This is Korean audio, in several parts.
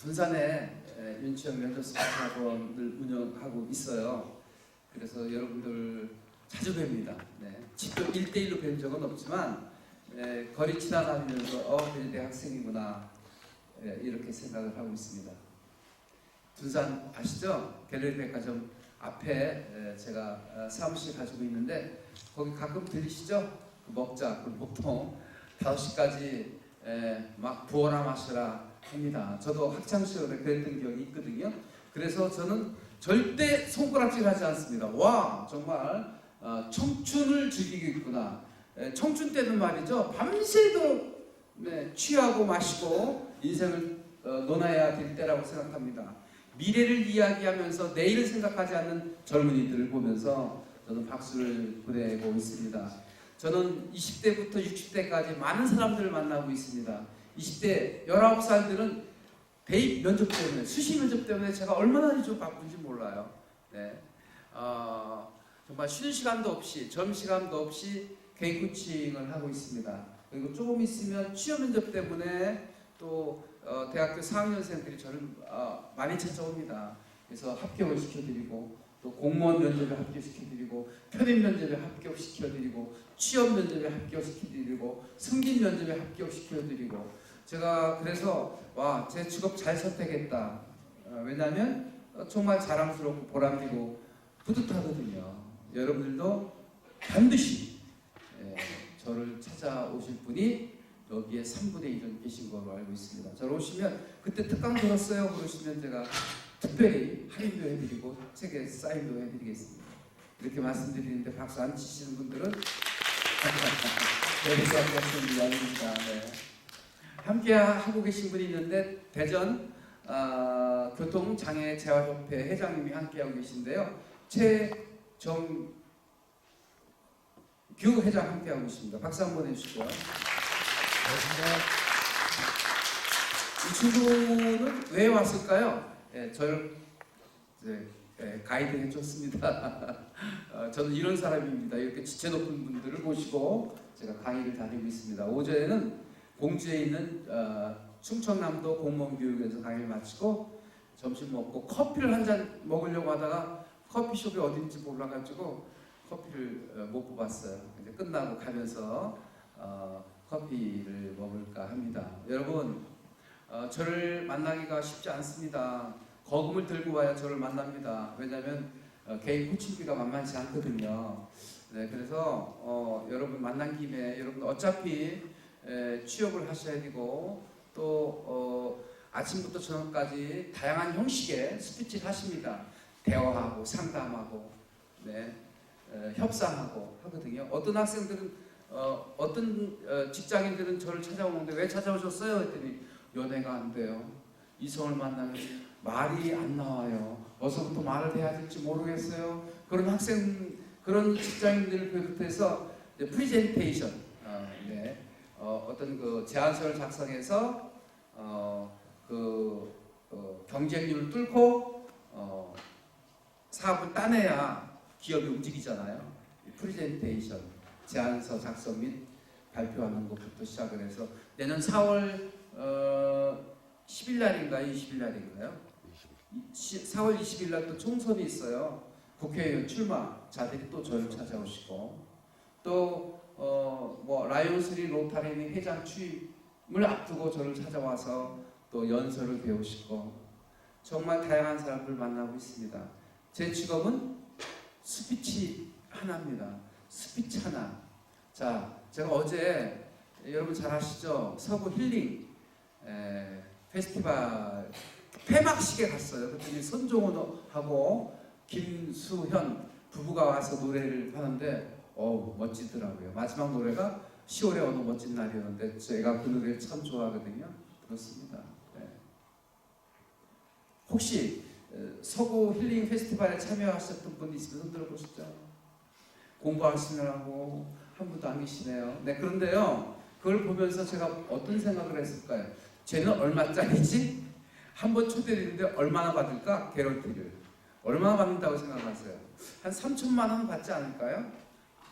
군산에 윤치영 면접학원을 운영하고 있어요. 그래서 여러분들 자주 뵙니다. 네. 직접 1대1로 뵌 적은 없지만 거리 지나다니면서 그래 내 학생이구나 이렇게 생각을 하고 있습니다. 군산 아시죠? 갤러리 백화점 앞에 제가 사무실 가지고 있는데 거기 가끔 들리시죠? 그 먹자. 그럼 보통 5시까지 막 부어라 마셔라 합니다. 저도 학창시절에 그랬던 기억이 있거든요. 그래서 저는 절대 손가락질 하지 않습니다. 와 정말 청춘을 즐기겠구나. 청춘 때는 말이죠. 밤새도 취하고 마시고 인생을 논해야 될 때라고 생각합니다. 미래를 이야기하면서 내일을 생각하지 않는 젊은이들을 보면서 저는 박수를 보내고 있습니다. 저는 20대부터 60대까지 많은 사람들을 만나고 있습니다. 20대 19살들은 대입 면접 때문에, 수시 면접 때문에 제가 얼마나 좀 바쁜지 몰라요. 네. 정말 쉬는 시간도 없이, 점심시간도 없이 개인 코칭을 하고 있습니다. 그리고 조금 있으면 취업 면접 때문에 또 대학교 4학년생들이 저를 많이 찾아옵니다. 그래서 합격을 시켜드리고 또 공무원 면접에 합격시켜드리고 편입 면접에 합격시켜드리고 취업 면접에 합격시켜드리고 승진 면접에 합격시켜드리고 제가 그래서 와, 제 직업 잘 선택했다. 왜냐하면 정말 자랑스럽고 보람되고 뿌듯하거든요. 여러분들도 반드시 저를 찾아오실 분이 여기에 3분의 1은 계신 걸로 알고 있습니다. 저를 오시면 그때 특강 들었어요 그러시면 제가 특별히 할인도 해드리고 책에 사인도 해드리겠습니다. 이렇게 말씀드리는데 박수 안 치시는 분들은 여기서 하시는 이야기입니다. 함께 하고 계신 분이 있는데 대전 교통장애재활협회 회장님이 함께하고 계신데요. 최정규 회장 함께하고 계십니다. 박수 한번 해주시고요. 이 친구는 왜 왔을까요? 저를 가이드 해줬습니다. 저는 이런 사람입니다. 이렇게 지체 높은 분들을 모시고 제가 강의를 다니고 있습니다. 오전에는 공주에 있는 충청남도 공무원교육에서 강의를 마치고 점심 먹고 커피를 한 잔 먹으려고 하다가 커피숍이 어딘지 몰라가지고 커피를 못 뽑았어요. 근데 끝나고 가면서 커피를 먹을까 합니다. 여러분 저를 만나기가 쉽지 않습니다. 거금을 들고 와야 저를 만납니다. 왜냐하면 개인 코칭비가 만만치 않거든요. 네, 그래서 여러분 만난 김에 여러분 어차피 취업을 하셔야 되고 또 아침부터 저녁까지 다양한 형식의 스피치를 하십니다. 대화하고 상담하고 협상하고 하거든요. 어떤 학생들은 어떤 직장인들은 저를 찾아오는데 왜 찾아오셨어요? 했더니 연애가 안 돼요. 이성을 만나면 말이 안 나와요. 어서부터 말을 해야 될지 모르겠어요. 그런 그런 직장인들을 비롯해서 프리젠테이션, 어떤 그 제안서를 작성해서 경쟁률을 뚫고 사업을 따내야 기업이 움직이잖아요. 프리젠테이션, 제안서 작성 및 발표하는 것부터 시작을 해서 내년 4월 10일 날인가요? 20일 날인가요? 4월 20일 날 또 총선이 있어요. 국회의원 출마자들이 또 저를 찾아오시고 또 라이온스리 로타리니 회장 취임을 앞두고 저를 찾아와서 또 연설을 배우시고 정말 다양한 사람들 만나고 있습니다. 제 직업은 스피치 하나입니다. 스피치 하나. 자, 제가 어제 여러분 잘 아시죠? 서구 힐링 페스티벌 폐막식에 갔어요. 그랬더니 손종원하고 김수현 부부가 와서 노래를 하는데 멋지더라고요. 마지막 노래가 10월의 어느 멋진 날이었는데 제가 그 노래를 참 좋아하거든요. 그렇습니다. 혹시 서구 힐링 페스티벌에 참여하셨던 분 있으면 손 들어보시죠. 공부하시느라고 한 분도 안 계시네요. 그런데요. 그걸 보면서 제가 어떤 생각을 했을까요? 쟤는 얼마짜리지? 한번 초대했는데 얼마나 받을까? 개런티를. 얼마나 받는다고 생각하세요? 한 3천만 원 받지 않을까요?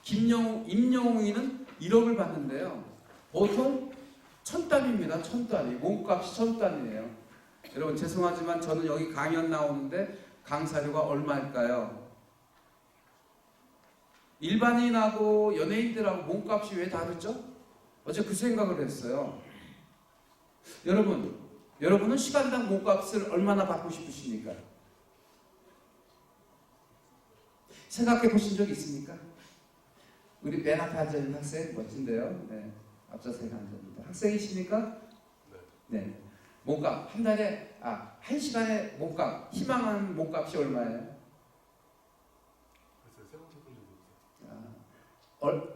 임영웅이는 1억을 받는데요. 보통 1,000단위입니다. 1,000단위. 몸값이 1,000단위예요. 여러분 죄송하지만 저는 여기 강연 나오는데 강사료가 얼마일까요? 일반인하고 연예인들하고 몸값이 왜 다르죠? 어제 그 생각을 했어요. 여러분은 시간당 몸값을 얼마나 받고 싶으십니까? 생각해 보신 적 있습니까? 우리 맨 앞에 앉아있는 학생 멋진데요. 네, 앞좌석에 앉아있는데 학생이십니까? 네. 몸값 한 달에 한 시간에 몸값 희망하는 몸값이 얼마예요?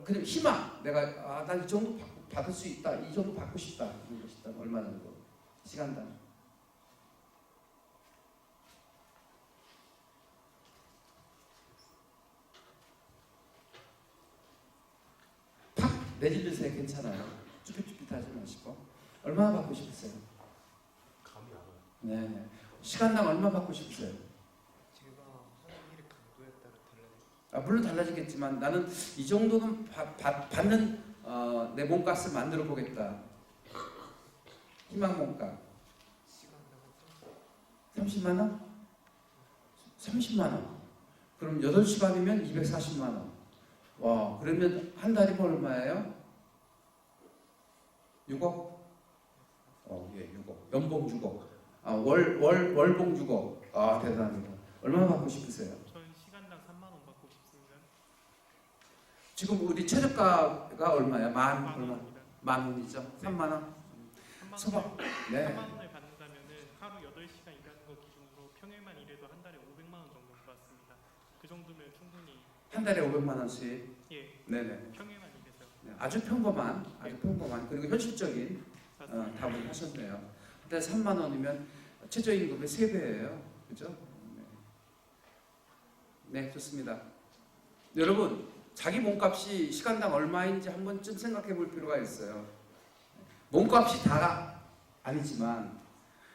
그냥 희망 내가 난 이 정도 받을 수 있다 이 정도 받고 싶다 이런 것이 있다면 얼마 정도 시간당 팍 내질르세요. 괜찮아요. 쭈삣쭈삣하지 마시고 얼마나 받고 싶으세요? 감이 안 와요. 네. 시간당 얼마 받고 싶으세요? 제가 하는 일의 강도에 따라 달라요. 물론 달라지겠지만 나는 이 정도는 받는 내 몸값을 만들어 보겠다. 희망 몸값 시간당 30만 원? 30만 원. 그럼 8시간이면 240만 원. 와, 그러면 한 달이면 얼마예요? 6억? 예, 6억. 연봉 6억. 월봉 6억. 대단합니다. 얼마나 받고 싶으세요? 저는 시간당 3만 원 받고 싶습니다. 지금 우리 최저가가 얼마야? 만 얼마? 원입니다. 만 원이죠? 3만 원? 3만 네. 원을 받는다면은 하루 8시간 일하는 거 기준으로 평일만 일해도 한 달에 500만 원 정도 받습니다. 그 정도면 충분히 한 달에 500만 원씩. 예 네네. 평일만 일해서 네, 아주 평범한 그리고 현실적인 맞습니다. 답을 하셨네요. 한 달에 3만 원이면 최저임금의 3배예요. 그죠? 네, 좋습니다. 여러분, 자기 몸값이 시간당 얼마인지 한 번쯤 생각해 볼 필요가 있어요. 몸값이 다가 아니지만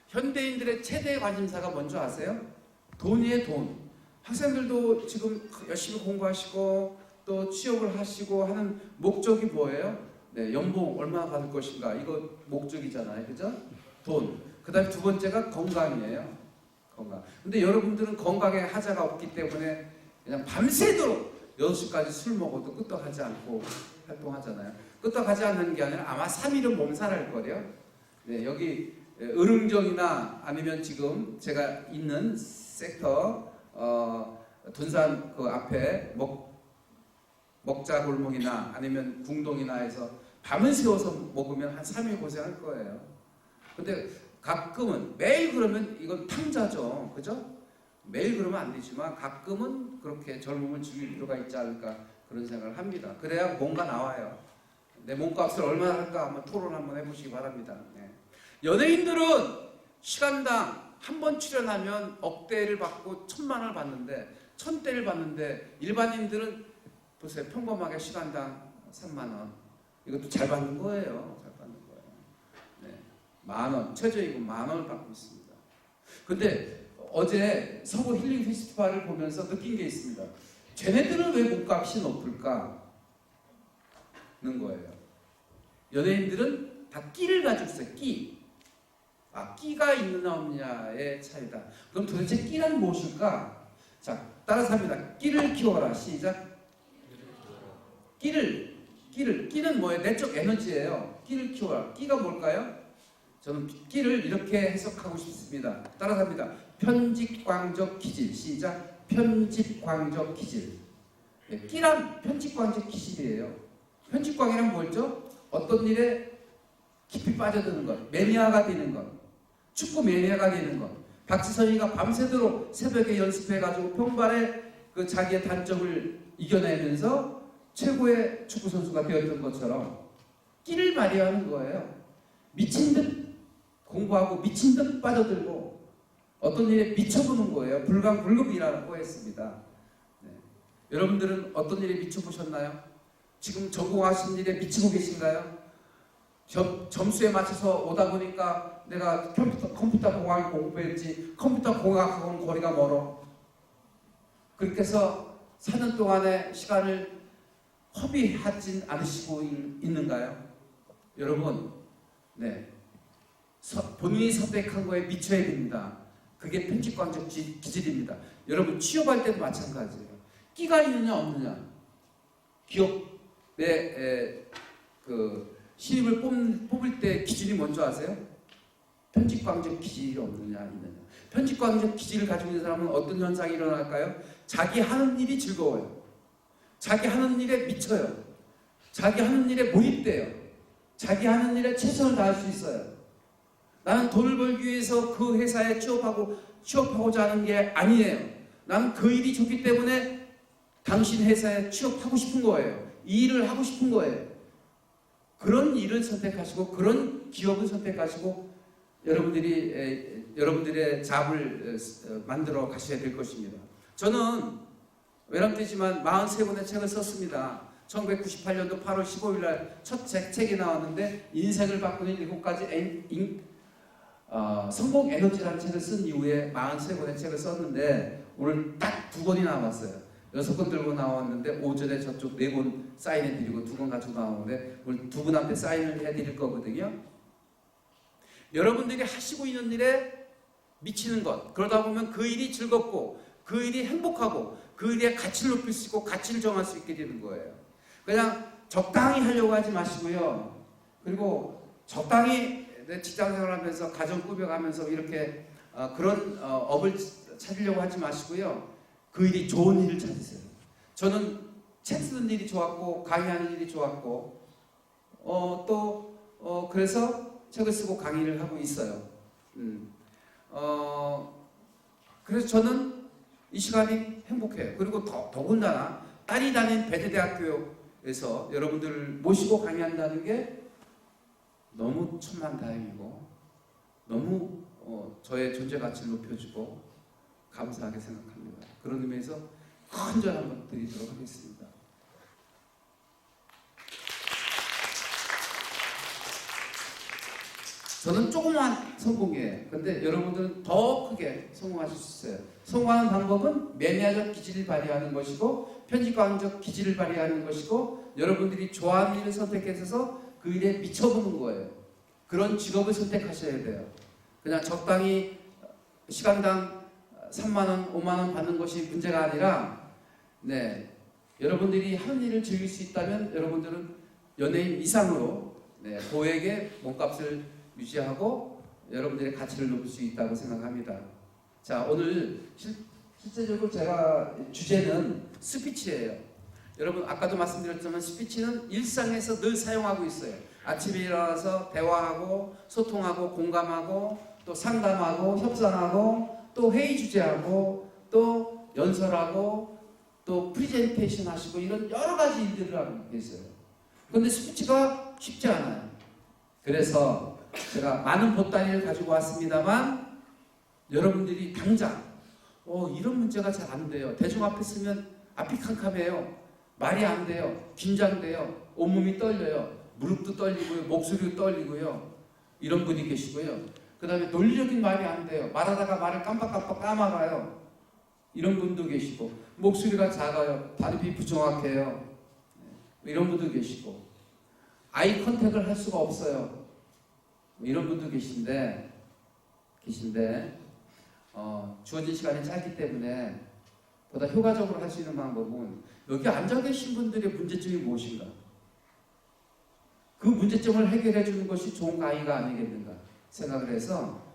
현대인들의 최대 관심사가 뭔지 아세요? 돈이에요, 돈. 학생들도 지금 열심히 공부하시고 또 취업을 하시고 하는 목적이 뭐예요? 네, 연봉 얼마나 받을 것인가 이거 목적이잖아요, 그죠? 돈. 그다음에 두 번째가 건강이에요. 건강. 근데 여러분들은 건강에 하자가 없기 때문에 그냥 밤새도록 6시까지 술 먹어도 끄떡하지 않고 활동하잖아요. 끄떡하지 않는 게 아니라 아마 3일은 몸살할 거래요. 네, 여기 의릉정이나 아니면 지금 제가 있는 섹터 둔산 그 앞에 먹자 골목이나 아니면 궁동이나 해서 밤을 새워서 먹으면 한 3일 고생할 거예요. 근데 가끔은 매일 그러면 이건 탕자죠. 그죠? 매일 그러면 안 되지만 가끔은 그렇게 젊음을 즐길 필요가 있지 않을까 그런 생각을 합니다. 그래야 뭔가 나와요. 내 몸값을 얼마나 할까 한번 토론 한번 해보시기 바랍니다. 네. 연예인들은 시간당 한 번 출연하면 억대를 받고 1,000만 원을 받는데 1,000대를 받는데 일반인들은 보세요. 평범하게 시간당 3만 원. 이것도 잘 받는 거예요. 잘 받는 거예요. 네. 만 원, 최저임금 10,000원을 받고 있습니다. 근데 어제 서구 힐링 페스티벌을 보면서 느낀 게 있습니다. 쟤네들은 왜 몸값이 높을까? 는 거예요. 연예인들은 다 끼를 가지고 있어요. 끼. 끼가 있느냐 없느냐의 차이다. 그럼 도대체 끼란 무엇일까? 자, 따라서 합니다. 끼를 키워라. 시작. 끼는 뭐예요? 내적 에너지예요. 끼를 키워라. 끼가 뭘까요? 저는 끼를 이렇게 해석하고 싶습니다. 따라서 합니다. 편집광적 기질. 시작. 편집광적 기질. 끼란 편집광적 기질이에요. 편집광이란 뭐죠? 어떤 일에 깊이 빠져드는 것, 매니아가 되는 것, 축구 매니아가 되는 것. 박지선이가 밤새도록 새벽에 연습해가지고 평발에 그 자기의 단점을 이겨내면서 최고의 축구 선수가 되었던 것처럼 끼를 발휘하는 거예요. 미친 듯 공부하고 미친 듯 빠져들고 어떤 일에 미쳐보는 거예요. 불가불급이라고 했습니다. 네. 여러분들은 어떤 일에 미쳐보셨나요? 지금 전공하신 일에 미치고 계신가요? 점수에 맞춰서 오다 보니까 내가 컴퓨터 공학 공부했지 컴퓨터 공학하고는 거리가 멀어. 그렇게 해서 사는 동안의 시간을 허비하진 않으시고 있는가요? 여러분, 네. 본인이 선택한 거에 미쳐야 됩니다. 그게 편집광적 기질입니다. 여러분 취업할 때도 마찬가지예요. 끼가 있느냐 없느냐. 기업의 그 신입을 뽑을 때 기준이 뭔지 아세요? 편집광적 기질이 없느냐 있느냐. 편집광적 기질을 가지고 있는 사람은 어떤 현상이 일어날까요? 자기 하는 일이 즐거워요. 자기 하는 일에 미쳐요. 자기 하는 일에 몰입돼요. 자기 하는 일에 최선을 다할 수 있어요. 나는 돈을 벌기 위해서 그 회사에 취업하고자 하는 게 아니에요. 나는 그 일이 좋기 때문에 당신 회사에 취업하고 싶은 거예요. 이 일을 하고 싶은 거예요. 그런 일을 선택하시고 그런 기업을 선택하시고 여러분들의 잡을 만들어 가셔야 될 것입니다. 저는 외람되지만 43권의 책을 썼습니다. 1998년도 8월 15일 날 첫 책이 나왔는데 인생을 바꾸는 7가지 성공 에너지라는 책을 쓴 이후에 43권의 책을 썼는데 오늘 딱 2권이 남았어요. 6권 들고 나왔는데 오전에 저쪽 4권 사인해드리고 2권 가지고 나오는데 오늘 2분 앞에 사인을 해드릴 거거든요. 여러분들이 하시고 있는 일에 미치는 것, 그러다 보면 그 일이 즐겁고 그 일이 행복하고 그 일에 가치를 높일 수 있고 가치를 정할 수 있게 되는 거예요. 그냥 적당히 하려고 하지 마시고요. 그리고 적당히 내 직장생활 하면서 가정 꾸며가면서 이렇게 그런 업을 찾으려고 하지 마시고요. 그 일이 좋은 일을 찾으세요. 저는 책 쓰는 일이 좋았고 강의하는 일이 좋았고 그래서 책을 쓰고 강의를 하고 있어요. 그래서 저는 이 시간이 행복해요. 그리고 더군다나 딸이 다닌 배대대학교에서 여러분들을 모시고 강의한다는 게 너무 천만다행이고 너무 저의 존재 가치를 높여주고 감사하게 생각합니다. 그런 의미에서 큰 절 한번 드리도록 하겠습니다. 저는 조그만 성공이에요. 근데 여러분들은 더 크게 성공하실 수 있어요. 성공하는 방법은 매니아적 기질을 발휘하는 것이고 편집광적 기질을 발휘하는 것이고 여러분들이 좋아하는 일을 선택해서 그 일에 미쳐보는 거예요. 그런 직업을 선택하셔야 돼요. 그냥 적당히 시간당 3만원, 5만원 받는 것이 문제가 아니라 여러분들이 하는 일을 즐길 수 있다면 여러분들은 연예인 이상으로 고액의 몸값을 유지하고 여러분들의 가치를 높일 수 있다고 생각합니다. 자, 오늘 실제적으로 제가 주제는 스피치예요. 여러분 아까도 말씀드렸지만 스피치는 일상에서 늘 사용하고 있어요. 아침에 일어나서 대화하고 소통하고 공감하고 또 상담하고 협상하고 또 회의 주재하고 또 연설하고 또 프리젠테이션 하시고 이런 여러 가지 일들을 하고 계세요. 그런데 스피치가 쉽지 않아요. 그래서 제가 많은 보따리를 가지고 왔습니다만 여러분들이 당장 이런 문제가 잘 안 돼요. 대중 앞에 쓰면 앞이 캄캄해요. 말이 안 돼요. 긴장돼요. 온몸이 떨려요. 무릎도 떨리고요. 목소리도 떨리고요. 이런 분이 계시고요. 그 다음에 논리적인 말이 안 돼요. 말하다가 말을 깜빡깜빡 까먹어요. 이런 분도 계시고 목소리가 작아요. 발음이 부정확해요. 이런 분도 계시고 아이 컨택을 할 수가 없어요. 이런 분도 계신데 주어진 시간이 짧기 때문에 보다 효과적으로 할 수 있는 방법은 여기 앉아 계신 분들의 문제점이 무엇인가? 그 문제점을 해결해 주는 것이 좋은 강의가 아니겠는가 생각을 해서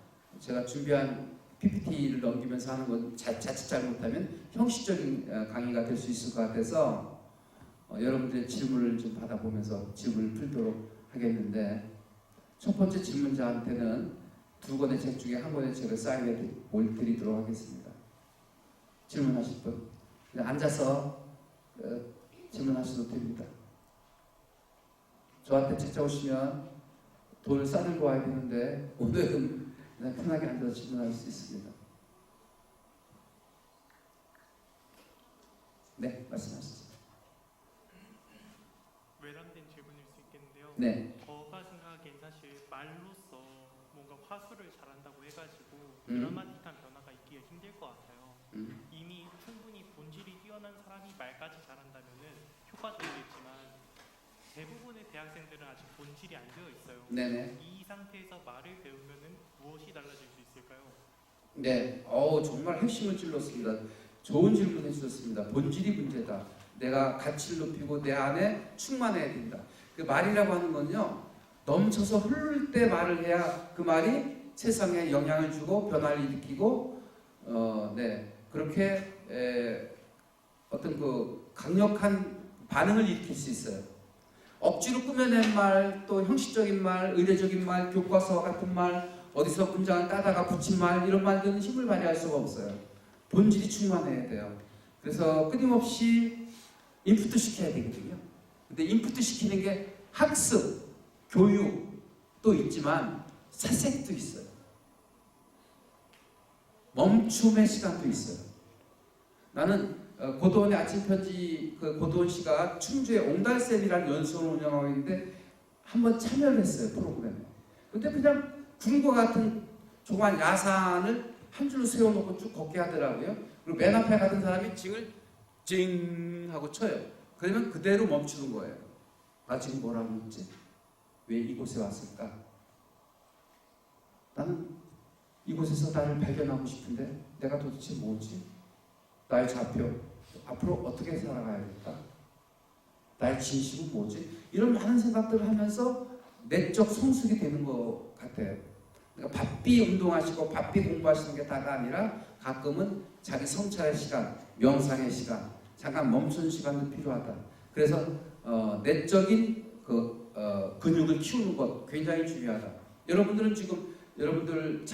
제가 준비한 PPT를 넘기면서 하는 건 자칫 잘못하면 형식적인 강의가 될 수 있을 것 같아서 여러분들의 질문을 좀 받아보면서 질문을 풀도록 하겠는데 첫 번째 질문자한테는 2권의 책 중에 한 권의 책을 사인해 드리도록 하겠습니다. 질문하실 분? 앉아서 질문하셔도 됩니다. 저한테 찾아오시면 돈을 싸들고 와야 되는데 오늘은 그냥 편하게 앉아서 질문할 수 있습니다. 네, 말씀하시죠. 외람된 질문일 수 있겠는데요. 네. 제가 생각하기엔 사실 말로써 뭔가 화술을 잘한다고 해가지고 드라마틱한 변화가 있기가 힘들 것 같아요. 이미 충분히 본질이 뛰어난 사람이 말까지 잘한다면은 효과적이겠지만 대부분의 대학생들은 아직 본질이 안 되어 있어요. 네네. 이 상태에서 말을 배우면은 무엇이 달라질 수 있을까요? 네, 정말 핵심을 찔렀습니다. 좋은 질문 해주셨습니다. 본질이 문제다. 내가 가치를 높이고 내 안에 충만해야 된다. 그 말이라고 하는 건요, 넘쳐서 흐를 때 말을 해야 그 말이 세상에 영향을 주고 변화를 일으키고, 그렇게 어떤 그 강력한 반응을 일으킬 수 있어요. 억지로 꾸며낸 말, 또 형식적인 말, 의례적인 말, 교과서 같은 말, 어디서 문장을 따다가 붙인 말, 이런 말들은 힘을 발휘할 수가 없어요. 본질이 충만해야 돼요. 그래서 끊임없이 인풋 시켜야 되거든요. 근데 인풋 시키는 게 학습, 교육도 있지만 사색도 있어요. 멈춤의 시간도 있어요. 나는 고도원의 아침 편지, 그 고도원 씨가 충주에 옹달샘이라는 연수원을 운영하고 있는데 한번 참여를 했어요, 프로그램에. 근데 그냥 구름과 같은 조그만 야산을 한 줄로 세워놓고 쭉 걷게 하더라고요. 그리고 맨 앞에 가던 사람이 징을 징 하고 쳐요. 그러면 그대로 멈추는 거예요. 나 지금 뭐라고 했지? 왜 이곳에 왔을까? 나는 이곳에서 나를 발견하고 싶은데 내가 도대체 뭐지? 나의 좌표, 앞으로 어떻게 살아가야겠다? 나의 진심은 뭐지? 이런 많은 생각들을 하면서 내적 성숙이 되는 것 같아요. 그러니까 바삐 운동하시고 바삐 공부하시는 게 다가 아니라 가끔은 자기 성찰의 시간, 명상의 시간, 잠깐 멈춘 시간도 필요하다. 그래서 내적인 근육을 키우는 것 굉장히 중요하다. 여러분들은 지금 여러분들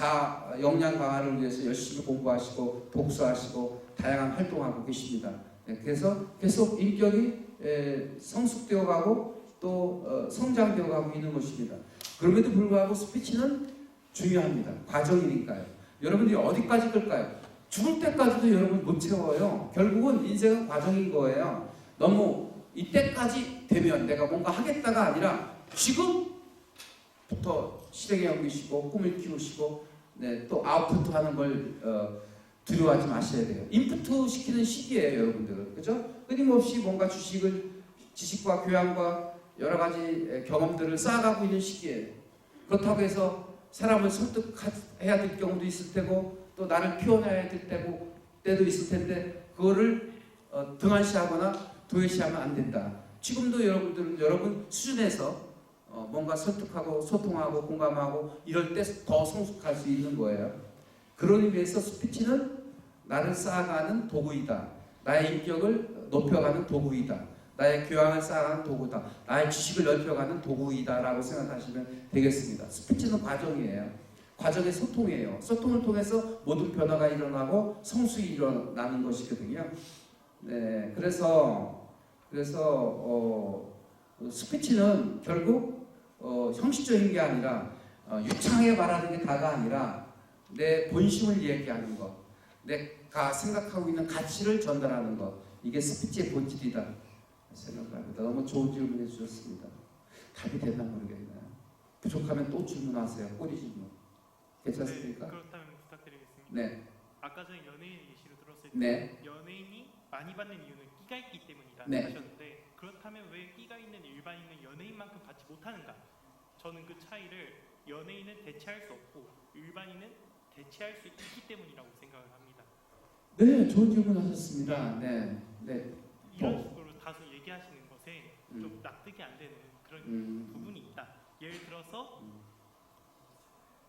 역량 강화를 위해서 열심히 공부하시고 독서하시고 다양한 활동하고 계십니다. 그래서 계속 인격이 성숙되어 가고 또 성장되어 가고 있는 것입니다. 그럼에도 불구하고 스피치는 중요합니다. 과정이니까요. 여러분들이 어디까지 끌까요? 죽을 때까지도 여러분 못 채워요. 결국은 인생은 과정인 거예요. 너무 이때까지 되면 내가 뭔가 하겠다가 아니라 지금부터 실행에 옮기시고 꿈을 키우시고 또 아웃풋 하는 걸 두려워하지 마셔야 돼요. 인풋 시키는 시기예요, 여러분들은. 그죠? 끊임없이 뭔가 지식과 교양과 여러 가지 경험들을 쌓아가고 있는 시기예요. 그렇다고 해서 사람을 설득해야 될 경우도 있을 테고 또 나를 표현해야 될 때도 있을 텐데 그거를 등한시하거나 도외시하면 안 된다. 지금도 여러분들은 여러분 수준에서 뭔가 설득하고 소통하고 공감하고 이럴 때 더 성숙할 수 있는 거예요. 그런 의미에서 스피치는 나를 쌓아가는 도구이다. 나의 인격을 높여가는 도구이다. 나의 교양을 쌓아가는 도구다. 나의 지식을 넓혀가는 도구이다 라고 생각하시면 되겠습니다. 스피치는 과정이에요. 과정의 소통이에요. 소통을 통해서 모든 변화가 일어나고 성숙이 일어나는 것이거든요. 네, 그래서 스피치는 결국 형식적인 게 아니라 유창하게 말하는 게 다가 아니라 내 본심을 얘기하는 것, 내가 생각하고 있는 가치를 전달하는 것, 이게 스피치의 본질이다 생각을 합니다. 너무 좋은 질문 해주셨습니다. 답이 됐나 모르겠네요. 부족하면 또 질문하세요. 꼬리 질문. 괜찮습니까? 네, 그렇다면 부탁드리겠습니다. 네. 아까 전에 연예인 예시로 들었을 때 네. 연예인이 많이 받는 이유는 끼가 있기 때문이다 네. 하셨는데 그렇다면 왜 끼가 있는 일반인은 연예인만큼 받지 못하는가? 저는 그 차이를 연예인은 대체할 수 없고 일반인은 대체할 수 있기 때문이라고 생각을 합니다. 네, 좋은 질문 하셨습니다. 네. 이런 식으로 다소 얘기하시는 것에 좀 납득이 안 되는 그런 부분이 있다. 예를 들어서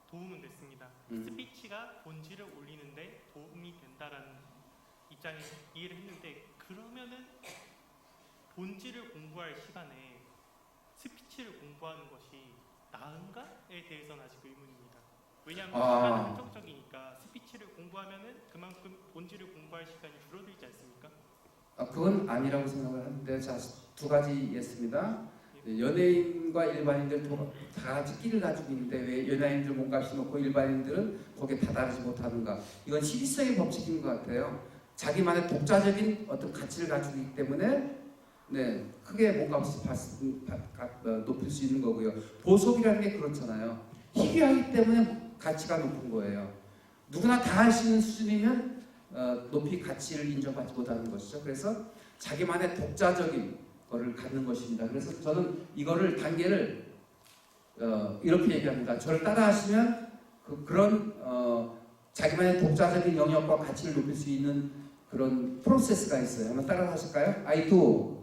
도움은 됐습니다. 스피치가 본질을 올리는데 도움이 된다라는 입장에 이해를 했는데 그러면은 본질을 공부할 시간에 스피치를 공부하는 것이 나은가에 대해서는 아직 의문입니다. 왜냐하면 시간은 한정적이니까 스피치를 공부하면은 그만큼 본질을 공부할 시간이 줄어들지 않습니까? 그건 아니라고 생각을 하는데 자, 두 가지 있습니다. 연예인과 일반인들 다 같이 끼를 가지고 있는데 왜 연예인들 몸값이 높고 일반인들은 거기에 다다르지 못하는가? 이건 시기성의 법칙인 것 같아요. 자기만의 독자적인 어떤 가치를 가지고 있기 때문에 크게 몸값을 높일 수 있는 거고요. 보석이라는 게 그렇잖아요. 희귀하기 때문에 가치가 높은 거예요. 누구나 다 할 수 있는 수준이면 높이 가치를 인정받지 못하는 것이죠. 그래서 자기만의 독자적인 거를 갖는 것입니다. 그래서 저는 이거를 단계를 이렇게 얘기합니다. 저를 따라하시면 그런 자기만의 독자적인 영역과 가치를 높일 수 있는 그런 프로세스가 있어요. 한번 따라하실까요? I do,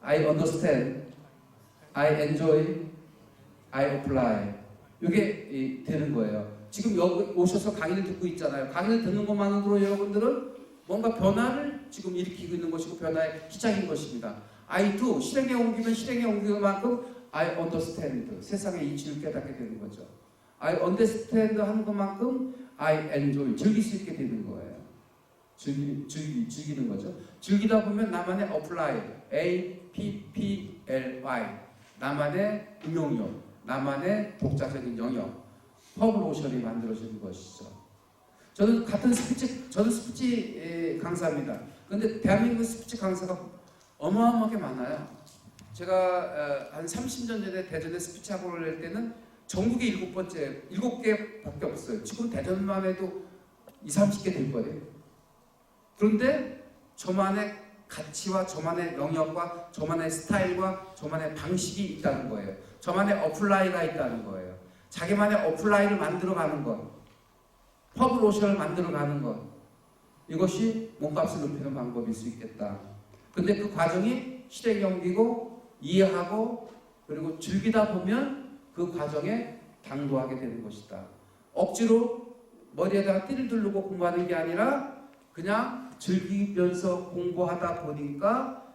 I understand, I enjoy, I apply. 이게 되는 거예요. 지금 여기 오셔서 강의를 듣고 있잖아요. 강의를 듣는 것만으로 여러분들은 뭔가 변화를 지금 일으키고 있는 것이고 변화의 시작인 것입니다. I do, 실행에 옮기면 실행에 옮기는 만큼 I understand, 세상의 이치를 깨닫게 되는 거죠. I understand 하는 것만큼 I enjoy, 즐길 수 있게 되는 거예요. 즐기는 거죠. 즐기다 보면 나만의 apply, A-P-P-L-Y, 나만의 응용력, 나만의 독자적인 영역, 퍼블로션이 만들어지는 것이죠. 저는 스피치 강사입니다. 그런데 대한민국 스피치 강사가 어마어마하게 많아요. 제가 한 30년 전에 대전에 스피치 학원을 낼 때는 전국에 7개밖에 없어요. 지금 대전만 해도 20-30개 될 거예요. 그런데 저만의 가치와 저만의 영역과 저만의 스타일과 저만의 방식이 있다는 거예요. 저만의 어플라이가 있다는 거예요. 자기만의 어플라이를 만들어가는 것, 퍼블로션을 만들어가는 것, 이것이 몸값을 높이는 방법일 수 있겠다. 근데 그 과정이 시대에 옮기고 이해하고 그리고 즐기다 보면 그 과정에 당도하게 되는 것이다. 억지로 머리에다가 띠를 두르고 공부하는 게 아니라 그냥 즐기면서 공부하다 보니까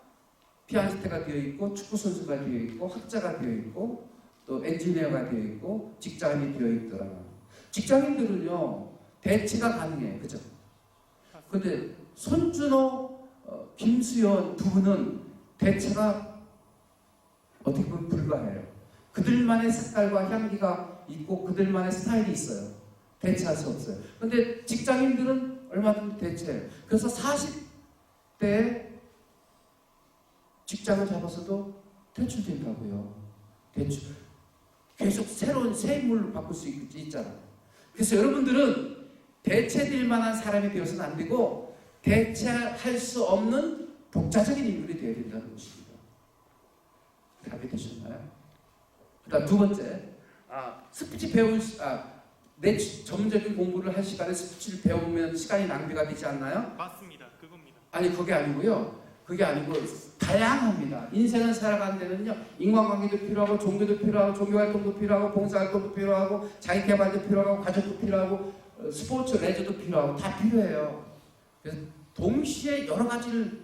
피아니스트가 되어 있고 축구 선수가 되어 있고 학자가 되어 있고 또 엔지니어가 되어 있고 직장인이 되어 있더라. 직장인들은요 대치가 가능해, 그죠? 근데 손준호, 김수현 두 분은 대체가 어떻게 보면 불가해요. 그들만의 색깔과 향기가 있고 그들만의 스타일이 있어요. 대체할 수 없어요. 근데 직장인들은 얼마든지 대체해요. 그래서 40대에 직장을 잡아서도 퇴출된다고요. 퇴출. 계속 새로운 새 인물로 바꿀 수 있잖아요. 그래서 여러분들은 대체될 만한 사람이 되어서는 안 되고 대체할 수 없는 독자적인 인물이 되어야 된다는 것입니다. 답이 되셨나요? 그다음 두 번째, 스피치 내 전문적인 공부를 할 시간에 스피치를 배우면 시간이 낭비가 되지 않나요? 맞습니다. 그겁니다. 아니 그게 아니고요. 그게 아니고 다양합니다. 인생을 살아가는 데는요. 인간관계도 필요하고 종교도 필요하고 종교활동도 필요하고 봉사활동도 필요하고 자기개발도 필요하고 가족도 필요하고 스포츠 레저도 필요하고 다 필요해요. 그래서 동시에 여러 가지를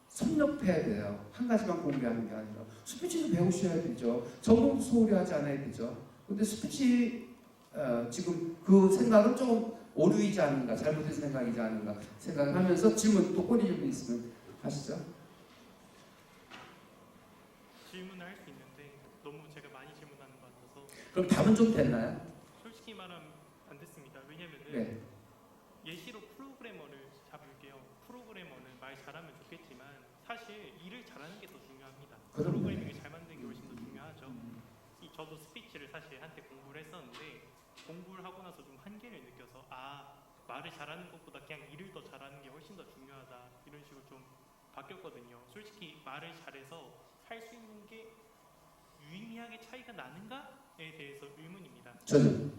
섭렵해야 돼요. 한 가지만 공부하는 게 아니라 스피치도 배우셔야 되죠. 전공도 소홀히 하지 않아야 되죠. 근데 스피치 지금 그 생각은 조금 오류이지 않는가, 잘못된 생각이지 않는가 생각하면서 질문 또 꼬리좀 있으면 하시죠. 질문을 할 수 있는데 너무 제가 많이 질문하는 것 같아서. 그럼 답은 좀 됐나요? 솔직히 말하면 안 됐습니다. 왜냐면은 네. 예시로 프로그래머를 잡을게요. 프로그래머는 말 잘하면 좋겠지만 사실 일을 잘하는 게 더 중요합니다. 그럼요. 프로그래밍을 잘 만드는 게 훨씬 더 중요하죠. 저도 스피치를 사실 한때 공부를 했었는데 공부를 하고 나서 좀 한계를 느껴서 말을 잘하는 것보다 그냥 일을 더 잘하는 게 훨씬 더 중요하다 이런 식으로 좀 바뀌었거든요. 솔직히 말을 잘해서 살 수 있는 게 유의미하게 차이가 나는가에 대해서 의문입니다. 저는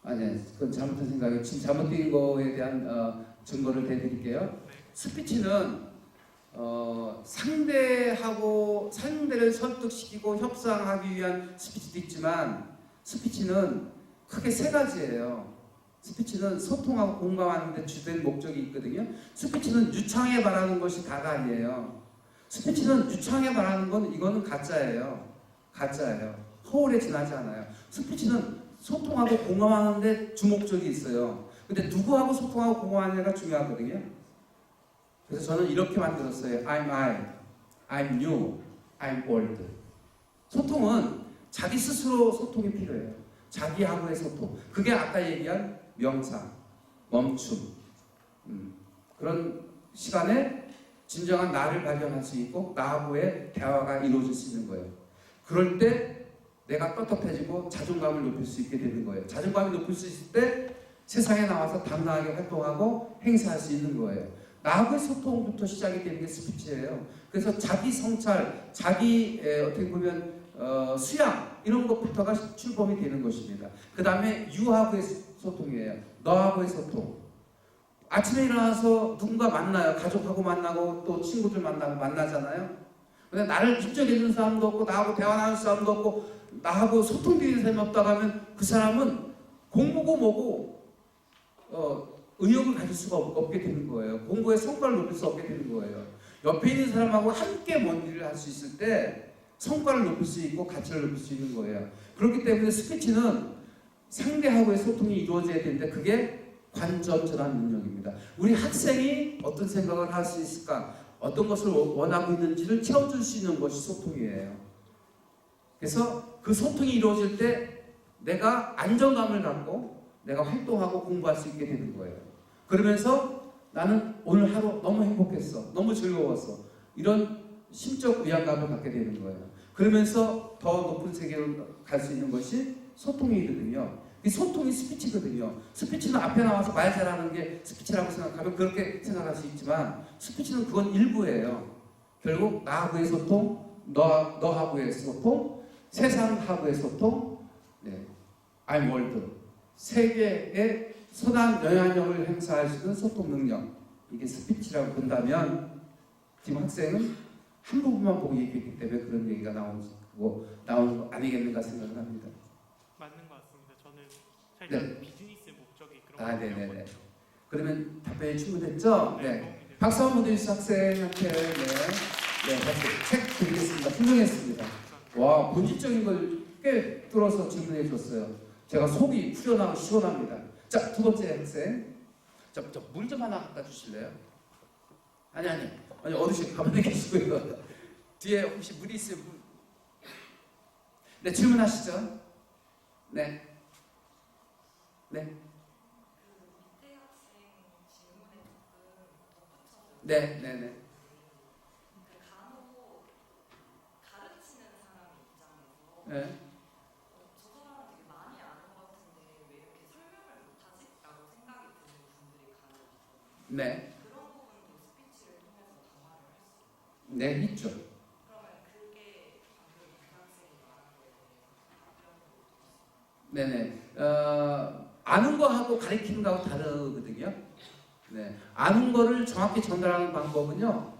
아니, 그건 잘못된 생각이에요. 지금 잘못된 거에 대한 증거를 대드릴게요. 네. 스피치는 상대를 설득시키고 협상하기 위한 스피치도 있지만 스피치는 크게 세 가지예요. 스피치는 소통하고 공감하는 데 주된 목적이 있거든요. 스피치는 유창하게 말하는 것이 다가 아니에요. 스피치는 유창하게 말하는 건 이거는 가짜예요. 허울에 지나지 않아요. 스피치는 소통하고 공감하는 데 주목적이 있어요. 근데 누구하고 소통하고 공감하느냐가 중요하거든요. 그래서 저는 이렇게 만들었어요. I'm I'm you, I'm old. 소통은 자기 스스로 소통이 필요해요. 자기하고의 소통. 그게 아까 얘기한 명상, 멈춤. 그런 시간에 진정한 나를 발견할 수 있고 나하고의 대화가 이루어질 수 있는 거예요. 그럴 때 내가 떳떳해지고 자존감을 높일 수 있게 되는 거예요. 자존감이 높일 수 있을 때 세상에 나와서 당당하게 활동하고 행사할 수 있는 거예요. 나하고의 소통부터 시작이 되는 게 스피치예요. 그래서 자기 성찰, 자기 어떻게 보면 수양 이런 것부터가 출범이 되는 것입니다. 그 다음에 유하고의 소통이에요. 너하고의 소통. 아침에 일어나서 누군가 만나요. 가족하고 만나고 또 친구들 만나잖아요. 근데 나를 인정해주는 사람도 없고 나하고 대화하는 사람도 없고 나하고 소통되는 사람이 없다고 하면 그 사람은 공부고 뭐고 의욕을 가질 수가 없게 되는 거예요. 공부의 성과를 높일 수 없게 되는 거예요. 옆에 있는 사람하고 함께 뭔 일을 할 수 있을 때 성과를 높일 수 있고 가치를 높일 수 있는 거예요. 그렇기 때문에 스피치는 상대하고의 소통이 이루어져야 되는데 그게 관점 전환 능력입니다. 우리 학생이 어떤 생각을 할 수 있을까? 어떤 것을 원하고 있는지를 채워줄 수 있는 것이 소통이에요. 그래서 그 소통이 이루어질 때 내가 안정감을 갖고 내가 활동하고 공부할 수 있게 되는 거예요. 그러면서 나는 오늘 하루 너무 행복했어. 너무 즐거웠어. 이런 심적 위안감을 갖게 되는 거예요. 그러면서 더 높은 세계로 갈 수 있는 것이 소통이거든요. 이 소통이 스피치거든요. 스피치는 앞에 나와서 말 잘하는 게 스피치라고 생각하면 그렇게 생각할 수 있지만 스피치는 그건 일부예요. 결국 나하고의 소통, 너하고의 소통, 세상하고의 소통, I'm world. 세계에 선한 영향력을 행사할 수 있는 소통 능력. 이게 스피치라고 본다면 지금 학생은 한 부분만 보고 얘기했기 때문에 그런 얘기가 나온 거 아니겠는가 생각을 합니다. 맞는 것 같습니다. 저는 살짝 비즈니스의 목적이 그런 네네네. 그러면 답변이 충분했죠? 네. 박수 한번 주시죠 학생한테. 박수. 책 드리겠습니다. 훌륭했습니다. 와, 본질적인 걸 꽤 뚫어서 질문해 줬어요. 제가 속이 후련하고 시원합니다. 자, 두 번째 학생. 저 물 좀 하나 갖다 주실래요? 아니 어르신 가만히 계시고 이거 뒤에 혹시 물이 있으면 네, 질문하시죠. 네. 네. 간혹 가르치는 사람 입장에서 네. 저 사람은 되게 많이 아는 것 같은데 왜 이렇게 설명을 못하지? 라고 생각이 드는 분들이 간혹 있거든요. 네. 그런 부분도 스피치를 통해서 강화를 할 수 있어요. 네, 있죠. 그러면 그게 방금 대학생이 말한 거에 대해서 네네. 아는 거하고 가르치는 거하고 다르거든요. 네. 아는 거를 정확히 전달하는 방법은요.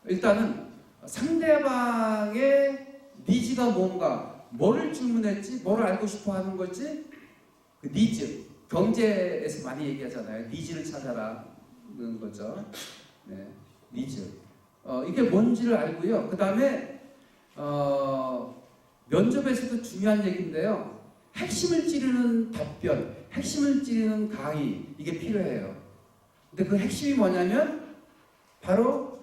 일단은 상대방의 니즈가 뭔가, 뭐를 질문했지, 뭐를 알고 싶어 하는 거지, 그 니즈. 경제에서 많이 얘기하잖아요. 니즈를 찾아라는 거죠. 네. 니즈. 이게 뭔지를 알고요. 그 다음에, 면접에서도 중요한 얘기인데요. 핵심을 찌르는 답변, 핵심을 찌르는 강의, 이게 필요해요. 근데 그 핵심이 뭐냐면 바로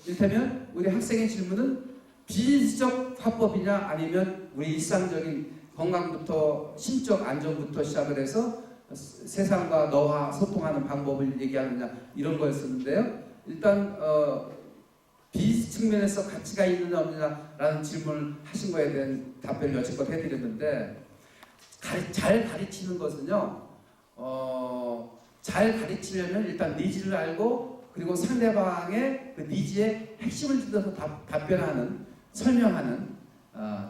이를테면 우리 학생의 질문은 비즈니스적 화법이냐 아니면 우리 일상적인 건강부터 심적 안정부터 시작을 해서 세상과 너와 소통하는 방법을 얘기하느냐 이런 거였었는데요. 일단 비즈니스 측면에서 가치가 있느냐 없느냐라는 질문을 하신 거에 대한 답변을 여지껏 해드렸는데 잘 가르치는 것은요. 잘 가르치려면 일단 니즈를 알고 그리고 상대방의 그 니즈의 핵심을 뜯어서 답변하는 설명하는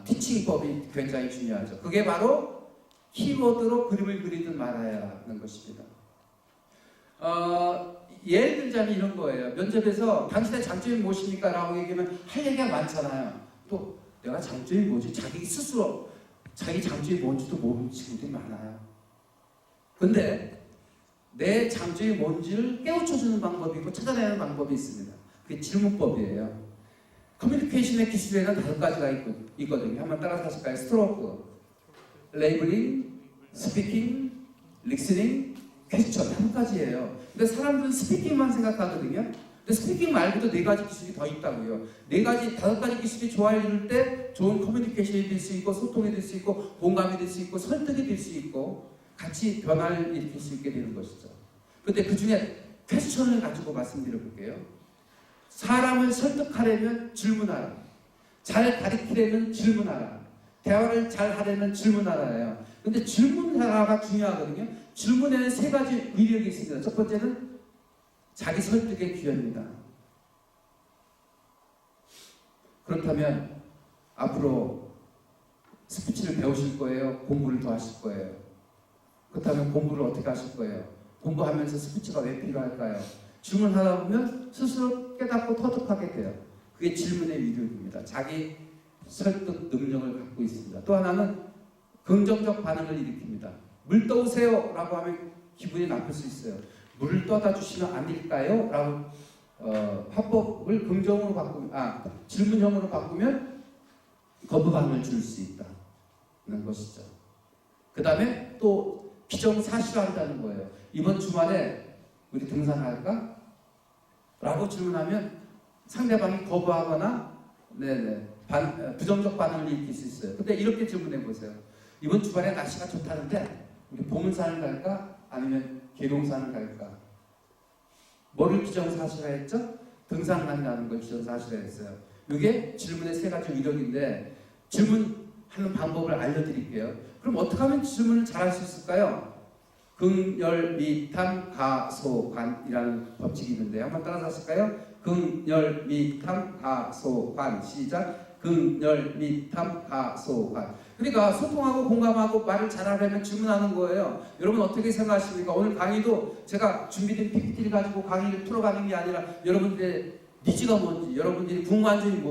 티칭법이 굉장히 중요하죠. 그게 바로 키워드로 그림을 그리듯 말아야 하는 것입니다. 예를 들자면 이런 거예요. 면접에서 당신의 장점이 무엇입니까? 라고 얘기하면 할 얘기가 많잖아요. 또 내가 장점이 뭐지? 자기 스스로 자기 장점이 뭔지도 모르는 친구들이 많아요. 근데 내 장점이 뭔지를 깨우쳐주는 방법이 있고 찾아내는 방법이 있습니다. 그게 질문법이에요. 커뮤니케이션의 기술에는 5가지가 있거든요. 한번 따라서 하실까요? 스트로크, 레이블링, 스피킹, 리스닝, 퀘스천 5가지예요. 근데 사람들은 스피킹만 생각하거든요. 근데 스피킹 말고도 4가지 기술이 더 있다고요. 5가지 기술이 조화를 이룰 때 좋은 커뮤니케이션이 될 수 있고 소통이 될 수 있고 공감이 될 수 있고 설득이 될 수 있고 같이 변화를 일으킬 수 있게 되는 것이죠. 근데 그 중에 퀘스천을 가지고 말씀드려 볼게요. 사람을 설득하려면 질문하라. 잘 가르치려면 질문하라. 대화를 잘 하려면 질문하라예요. 근데 질문하라가 중요하거든요. 질문에는 3가지 위력이 있습니다. 첫 번째는 자기 설득의 기회입니다. 그렇다면 앞으로 스피치를 배우실 거예요? 공부를 더 하실 거예요? 그렇다면 공부를 어떻게 하실 거예요? 공부하면서 스피치가 왜 필요할까요? 질문하다 보면 스스로 깨닫고 터득하게 돼요. 그게 질문의 위력입니다. 자기 설득 능력을 갖고 있습니다. 또 하나는 긍정적 반응을 일으킵니다. 물 떠오세요 라고 하면 기분이 나쁠 수 있어요. 물을 떠다 주시면 안 될까요? 라고 화법을 긍정으로 질문형으로 바꾸면 거부감을 줄 수 있다는 것이죠. 그 다음에 또 기정사실화한다는 거예요. 이번 주말에 우리 등산할까? 라고 질문하면 상대방이 거부하거나 부정적 반응을 일으킬 수 있어요. 근데 이렇게 질문해 보세요. 이번 주말에 날씨가 좋다는데 우리 보문산을 갈까? 아니면 계룡산을 갈까? 뭐를 기정사실화했죠? 등산 간다는 걸 기정사실화했어요. 이게 질문의 세 가지 위력인데 질문하는 방법을 알려드릴게요. 그럼 어떻게 하면 질문을 잘할 수 있을까요? 긍열미탐가소관이라는 법칙이 있는데 한번 따라서 하실까요? 긍열미탐가소관 시작. 긍열미탐가소관. 그러니까 소통하고 공감하고 말을 잘하려면 질문하는 거예요. 여러분 어떻게 생각하십니까? 오늘 강의도 제가 준비된 PPT를 가지고 강의를 풀어가는 게 아니라 여러분들의 니즈가 뭔지, 여러분들이 궁금한 점이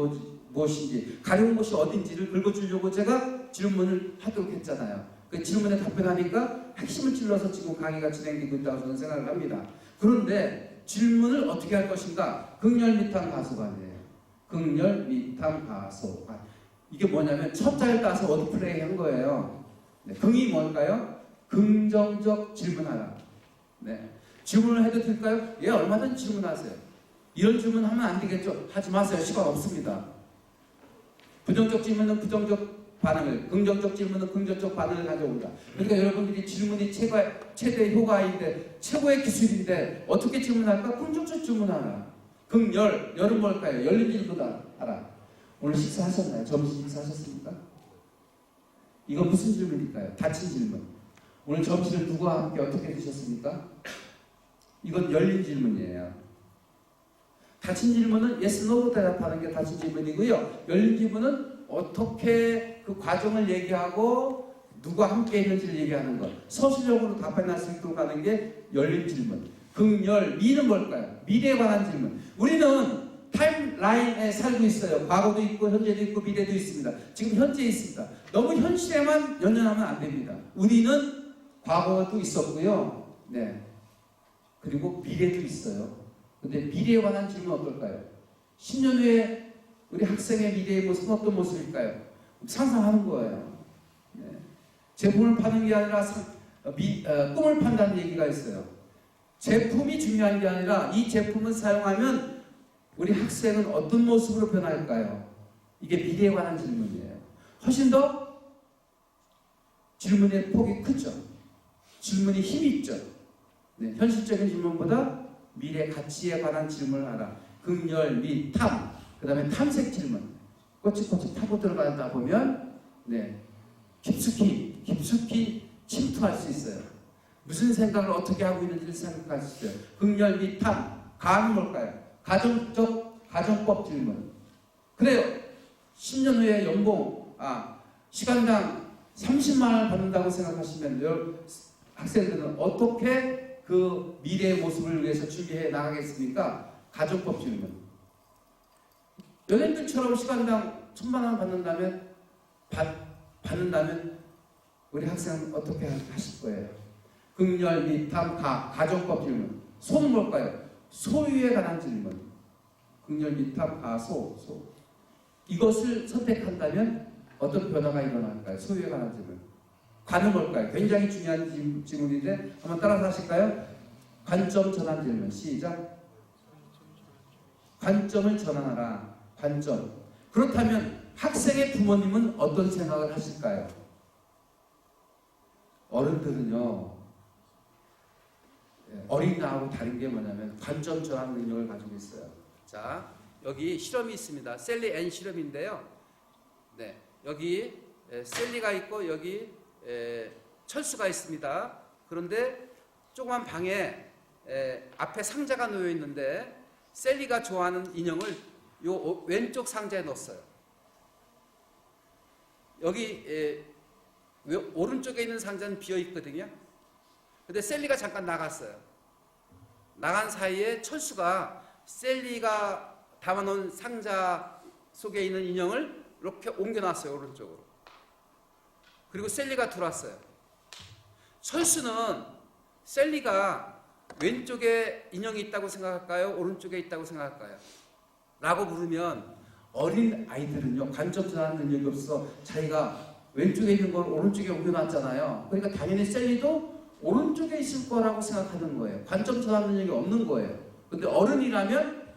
무엇인지, 가려운 곳이 어딘지를 긁어주려고 제가 질문을 하도록 했잖아요. 그 질문에 답변하니까 핵심을 찔러서 지금 강의가 진행되고 있다고 저는 생각을 합니다. 그런데 질문을 어떻게 할 것인가? 긍열미탐가소관이에요. 긍열미탐가소관. 이게 뭐냐면 첫 자를 따서 워드플레이 한 거예요. 네, 긍이 뭘까요? 긍정적 질문하라. 네. 질문을 해도 될까요? 예, 얼마든지 질문하세요. 이런 질문하면 안 되겠죠? 하지 마세요. 시간 없습니다. 부정적 질문은 부정적 반응을, 긍정적 질문은 긍정적 반응을 가져온다. 그러니까 여러분들이 질문이 최대 효과인데, 최고의 기술인데 어떻게 질문할까? 긍정적 질문하라. 열은 뭘까요? 열린 질문하라. 오늘 식사하셨나요? 점심 식사하셨습니까? 이거 무슨 질문일까요? 닫힌 질문. 오늘 점심을 누구와 함께 어떻게 드셨습니까? 이건 열린 질문이에요. 닫힌 질문은 yes, no로 대답하는 게 닫힌 질문이고요. 열린 질문은 어떻게 그 과정을 얘기하고 누가 함께 했는지를 얘기하는 것. 서술적으로 답변할 수 있도록 하는 게 열린 질문. 미는 뭘까요? 미래에 관한 질문. 우리는 타임라인에 살고 있어요. 과거도 있고 현재도 있고 미래도 있습니다. 지금 현재에 있습니다. 너무 현실에만 연연하면 안 됩니다. 우리는 과거도 있었고요. 네. 그리고 미래도 있어요. 근데 미래에 관한 질문 어떨까요? 10년 후에 우리 학생의 미래의 모습은 어떤 모습일까요? 상상하는 거예요. 네. 제품을 파는 게 아니라 꿈을 판다는 얘기가 있어요. 제품이 중요한 게 아니라 이 제품을 사용하면 우리 학생은 어떤 모습으로 변할까요? 이게 미래에 관한 질문이에요. 훨씬 더 질문의 폭이 크죠. 질문이 힘이 있죠. 네, 현실적인 질문보다 미래 가치에 관한 질문을 하라. 긍열미탐. 그 다음에 탐색 질문. 꼬치꼬치 타고 들어가다 보면 깊숙이 침투할 수 있어요. 무슨 생각을 어떻게 하고 있는지를 생각할 수 있어요. 긍열미탐. 가는 뭘까요? 가정법 질문. 그래요. 10년 후에 시간당 30만 원을 받는다고 생각하시면 학생들은 어떻게 그 미래의 모습을 위해서 준비해 나가겠습니까? 가정법 질문. 연예인들처럼 시간당 1,000만 원 받는다면 우리 학생은 어떻게 하실 거예요? 긍열미탐 가정법 질문. 소는 뭘까요? 소유에 관한 질문. 긍열미탐 소. 이것을 선택한다면 어떤 변화가 일어날까요? 소유에 관한 질문. 관은 뭘까요? 굉장히 중요한 질문인데 한번 따라서 하실까요? 관점 전환 질문. 시작. 관점을 전환하라. 관점. 그렇다면 학생의 부모님은 어떤 생각을 하실까요? 어른들은요, 어린아이하고 다른 게 뭐냐면 관점 전환 능력을 가지고 있어요. 자, 여기 실험이 있습니다. 셀리 앤 실험인데요. 네, 여기 셀리가 있고 여기 철수가 있습니다. 그런데 조그만 방에 앞에 상자가 놓여 있는데 셀리가 좋아하는 인형을 요 왼쪽 상자에 넣었어요. 여기 오른쪽에 있는 상자는 비어 있거든요. 근데 셀리가 잠깐 나갔어요. 나간 사이에 철수가 셀리가 담아놓은 상자 속에 있는 인형을 이렇게 옮겨놨어요. 오른쪽으로. 그리고 셀리가 들어왔어요. 철수는 셀리가 왼쪽에 인형이 있다고 생각할까요? 오른쪽에 있다고 생각할까요? 라고 물으면 어린 아이들은요, 관점 전환 능력이 없어 자기가 왼쪽에 있는 걸 오른쪽에 옮겨놨잖아요. 그러니까 당연히 셀리도 오른쪽에 있을 거라고 생각하는 거예요. 관점 전환 능력이 없는 거예요. 근데 어른이라면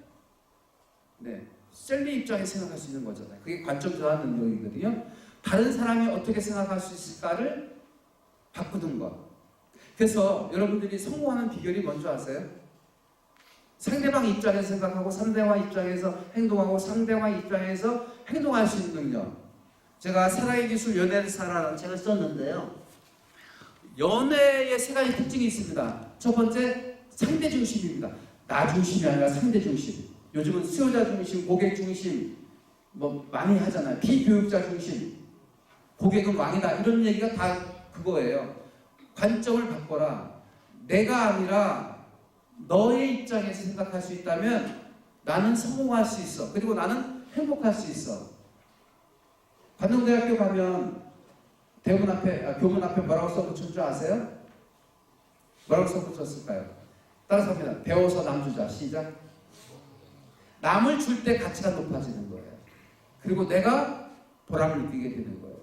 셀리 입장에 생각할 수 있는 거잖아요. 그게 관점 전환 능력이거든요. 다른 사람이 어떻게 생각할 수 있을까를 바꾸는 것. 그래서 여러분들이 성공하는 비결이 뭔지 아세요? 상대방 입장에서 생각하고 상대방 입장에서 행동하고 상대방 입장에서 행동할 수 있는 능력. 제가 사랑의 기술 연애를 사라는 책을 썼는데요. 연애의 세 가지 특징이 있습니다. 첫 번째, 상대 중심입니다. 나 중심이 아니라 상대 중심. 요즘은 수요자 중심, 고객 중심 뭐 많이 하잖아요. 비교육자 중심. 고객은 왕이다. 이런 얘기가 다 그거예요. 관점을 바꿔라. 내가 아니라 너의 입장에서 생각할 수 있다면 나는 성공할 수 있어. 그리고 나는 행복할 수 있어. 관동대학교 가면 교문 앞에 뭐라고 써붙인 줄 아세요? 뭐라고 써붙였을까요? 따라서 합니다. 배워서 남 주자. 시작. 남을 줄 때 가치가 높아지는 거예요. 그리고 내가 보람을 느끼게 되는 거예요.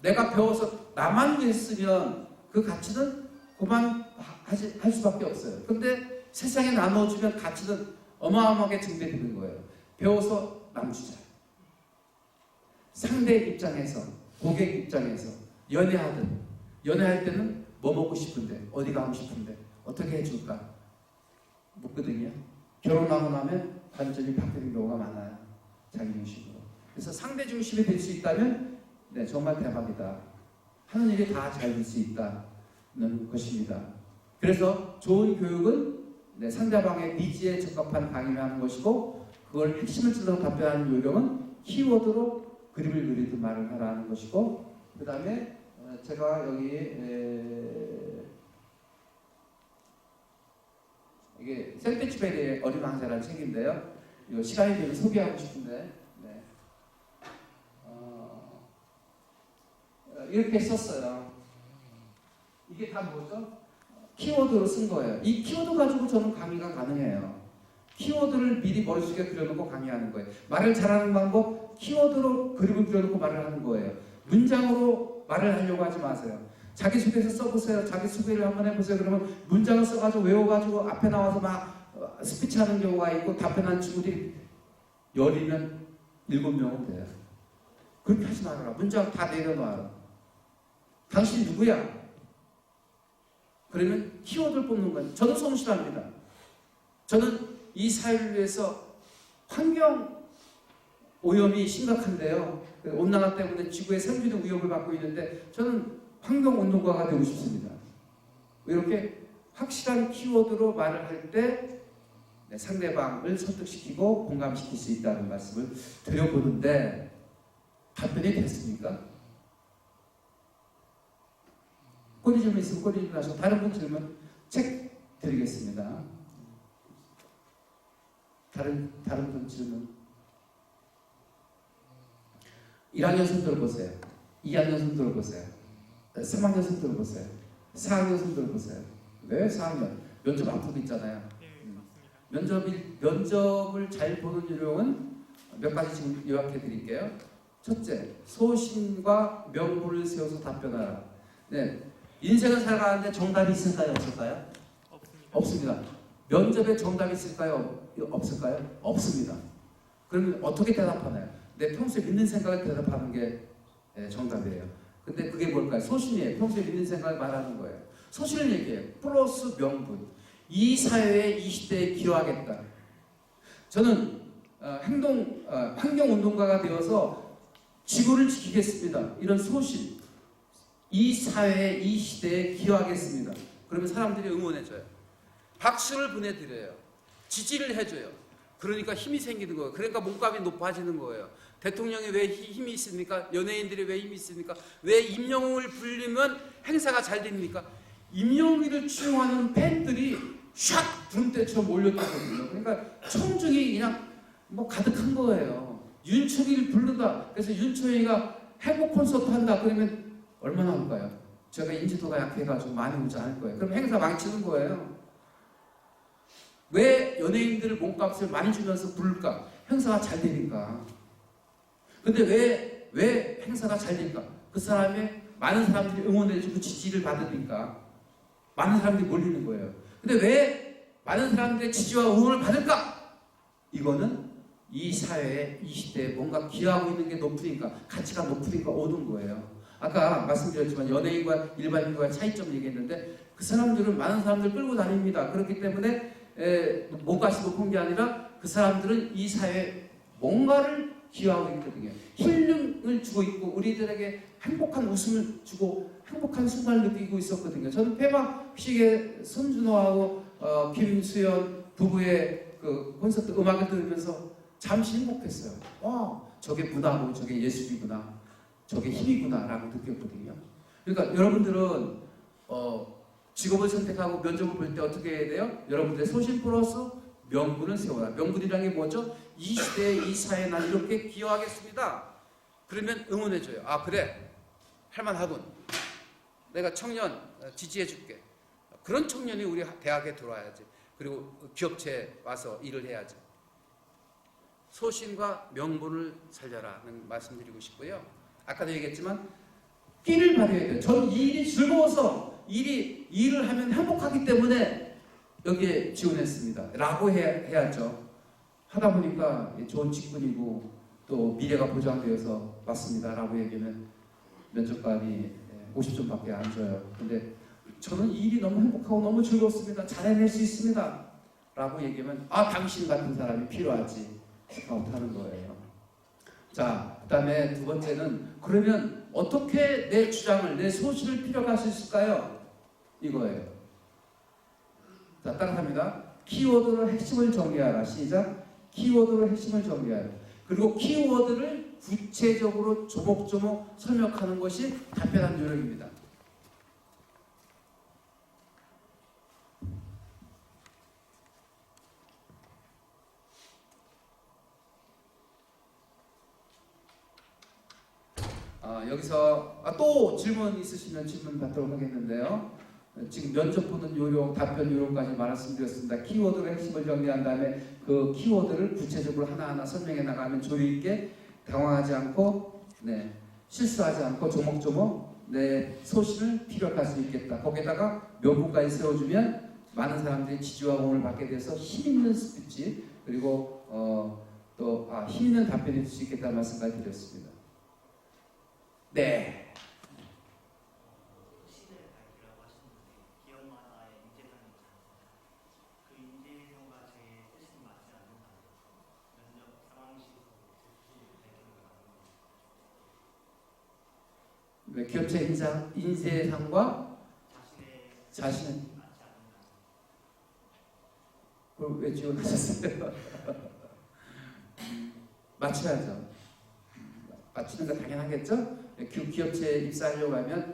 내가 배워서 나만 했으면 그 가치는 그만할 수밖에 없어요. 근데 세상에 나눠주면 가치는 어마어마하게 증대되는 거예요. 배워서 남 주자. 상대 입장에서, 고객 입장에서 연애할 때는 뭐 먹고 싶은데, 어디 가고 싶은데, 어떻게 해줄까? 묻거든요. 결혼하고 나면 관점이 바뀌는 경우가 많아요. 자기 중심으로. 그래서 상대 중심이 될 수 있다면 정말 대박이다. 하는 일이 다 잘 될 수 있다는 것입니다. 그래서 좋은 교육은 상대방의 니즈에 적합한 강의를 하는 것이고, 그걸 핵심을 찔러 답변하는 요령은 키워드로 그림을 그리듯 말을 하라는 것이고, 그 다음에 제가 여기 이게 샌드위치베리의 어린 왕자라는 책인데요. 이거 시간이 되면 소개하고 싶은데 이렇게 썼어요. 이게 다 뭐죠? 키워드로 쓴 거예요. 이 키워드 가지고 저는 강의가 가능해요. 키워드를 미리 머릿속에 그려놓고 강의하는 거예요. 말을 잘하는 방법, 키워드로 그림을 그려놓고 말을 하는 거예요. 문장으로 말을 하려고 하지 마세요. 자기소개서 써보세요. 자기소개를 한번 해보세요. 그러면 문장을 써가지고 외워가지고 앞에 나와서 막 스피치하는 경우가 있고, 답변하는 친구들이 10이면 7명은 돼요. 그렇게 하지 말아라. 문장 다 내려놔라. 당신 누구야? 그러면 키워드를 뽑는 거예요. 저도 성실합니다. 저는 이 사회를 위해서 환경 오염이 심각한데요. 온난화 때문에 지구의 생존의 위협을 받고 있는데 저는 환경운동가가 되고 싶습니다. 이렇게 확실한 키워드로 말을 할 때 상대방을 설득시키고 공감시킬 수 있다는 말씀을 드려보는데, 답변이 됐습니까? 꼬리 좀 있으면 꼬리 좀 하시고, 다른 분 질문 책 드리겠습니다. 다른 분 질문. 1학년 손 들어보세요. 2학년 손 들어보세요. 3학년 손 들어보세요. 4학년 손 들어보세요. 왜 4학년? 면접 앞두고 있잖아요. 네, 맞습니다. 면접을 잘 보는 요령은 몇 가지 지금 요약해 드릴게요. 첫째, 소신과 명분을 세워서 답변하라. 인생을 살아가는데 정답이 있을까요? 없을까요? 없습니다. 면접에 정답이 있을까요? 없을까요? 없습니다. 그러면 어떻게 대답하나요? 내 평소에 믿는 생각을 대답하는 게 정답이에요. 근데 그게 뭘까요? 소신이에요. 평소에 믿는 생각을 말하는 거예요. 소신을 얘기해요. 플러스 명분. 이 사회에 이 시대에 기여하겠다. 저는 환경운동가가 되어서 지구를 지키겠습니다. 이런 소신. 이 사회에 이 시대에 기여하겠습니다. 그러면 사람들이 응원해줘요. 박수를 보내드려요. 지지를 해줘요. 그러니까 힘이 생기는 거예요. 그러니까 몸값이 높아지는 거예요. 대통령이 왜 힘이 있습니까? 연예인들이 왜 힘이 있습니까? 왜 임영웅을 불리면 행사가 잘 됩니까? 임영웅이를 추종하는 팬들이 샥 구름대처럼 몰렸거든요. 그러니까 청중이 그냥 뭐 가득한 거예요. 윤철이를 부르다. 그래서 윤철이가 회복 콘서트 한다. 그러면 얼마나 올까요? 제가 인지도가 약해가지고 많이 오지 않을 거예요. 그럼 행사 망치는 거예요. 왜 연예인들을 몸값을 많이 주면서 부를까? 행사가 잘 되니까. 근데 왜 행사가 잘 될까? 그 사람의 많은 사람들이 응원해주고 지지를 받으니까 많은 사람들이 몰리는 거예요. 근데 왜 많은 사람들의 지지와 응원을 받을까? 이거는 이 사회에 이 시대에 뭔가 기여하고 있는 게 높으니까, 가치가 높으니까 오는 거예요. 아까 말씀드렸지만 연예인과 일반인과의 차이점 얘기했는데, 그 사람들은 많은 사람들 끌고 다닙니다. 그렇기 때문에 몸값이 높은 게 아니라 그 사람들은 이 사회에 뭔가를 기여하고 있거든요. 힐링을 주고 있고 우리들에게 행복한 웃음을 주고 행복한 순간을 느끼고 있었거든요. 저는 폐막식에 손준호하고 김수현 부부의 그 콘서트 음악을 들으면서 잠시 행복했어요. 저게 문화고 저게 예술이구나, 저게 힘이구나 라고 느꼈거든요. 그러니까 여러분들은 직업을 선택하고 면접을 볼 때 어떻게 해야 돼요? 여러분들의 소신 플러스 명분을 세워라. 명분이라는 게 뭐죠? 이 시대에 이 사회에 난 이렇게 기여하겠습니다. 그러면 응원해줘요. 아 그래, 할만하군. 내가 청년 지지해줄게. 그런 청년이 우리 대학에 들어와야지. 그리고 기업체에 와서 일을 해야지. 소신과 명분을 살려라는 말씀드리고 싶고요. 아까도 얘기했지만 끼를 발휘해야 돼요. 저는 이 일이 즐거워서 일을 하면 행복하기 때문에 여기에 지원했습니다. 라고 해야죠. 하다 보니까 좋은 직군이고 또 미래가 보장되어서 왔습니다. 라고 얘기는 면접관이 50점밖에 안 줘요. 근데 저는 이 일이 너무 행복하고 너무 즐겁습니다. 잘 해낼 수 있습니다. 라고 얘기하면 당신 같은 사람이 필요하지. 하는 거예요. 자, 그 다음에 두 번째는 그러면 어떻게 내 주장을, 내 소신을 필요할 수 있을까요? 이거예요. 자, 따라합니다. 키워드로 핵심을 정리하라. 시작. 키워드로 핵심을 정리하라. 그리고 키워드를 구체적으로 조목조목 설명하는 것이 답변한 요령입니다. 여기서 또 질문 있으시면 질문 받도록 하겠는데요. 지금 면접 보는 요령, 답변 요령까지 말씀드렸습니다. 키워드로 핵심을 정리한 다음에 그 키워드를 구체적으로 하나하나 설명해 나가면 조리 있게 당황하지 않고 실수하지 않고 조목조목 내 소신을 피력할 수 있겠다. 거기에다가 명분까지 세워주면 많은 사람들이 지지와 응원을 받게 돼서 힘있는 스피치 그리고 또 힘있는 답변이 될 수 있겠다는 말씀까지 드렸습니다. 네. 시대의 밝기라고 하셨는데 기업마다의 인재상이 있지 않습니까? 그 인재상과 제 뜻이 맞지 않는다면 면접 상황실에서 제 뜻이 밝히는 거 아닙니까? 기업체 인재상과 자신의 뜻이 맞지 않는다면 그럼 왜 지원하셨어요? 맞춰야죠. 맞추는 거 당연하겠죠? 기업체에 입사하려고 하면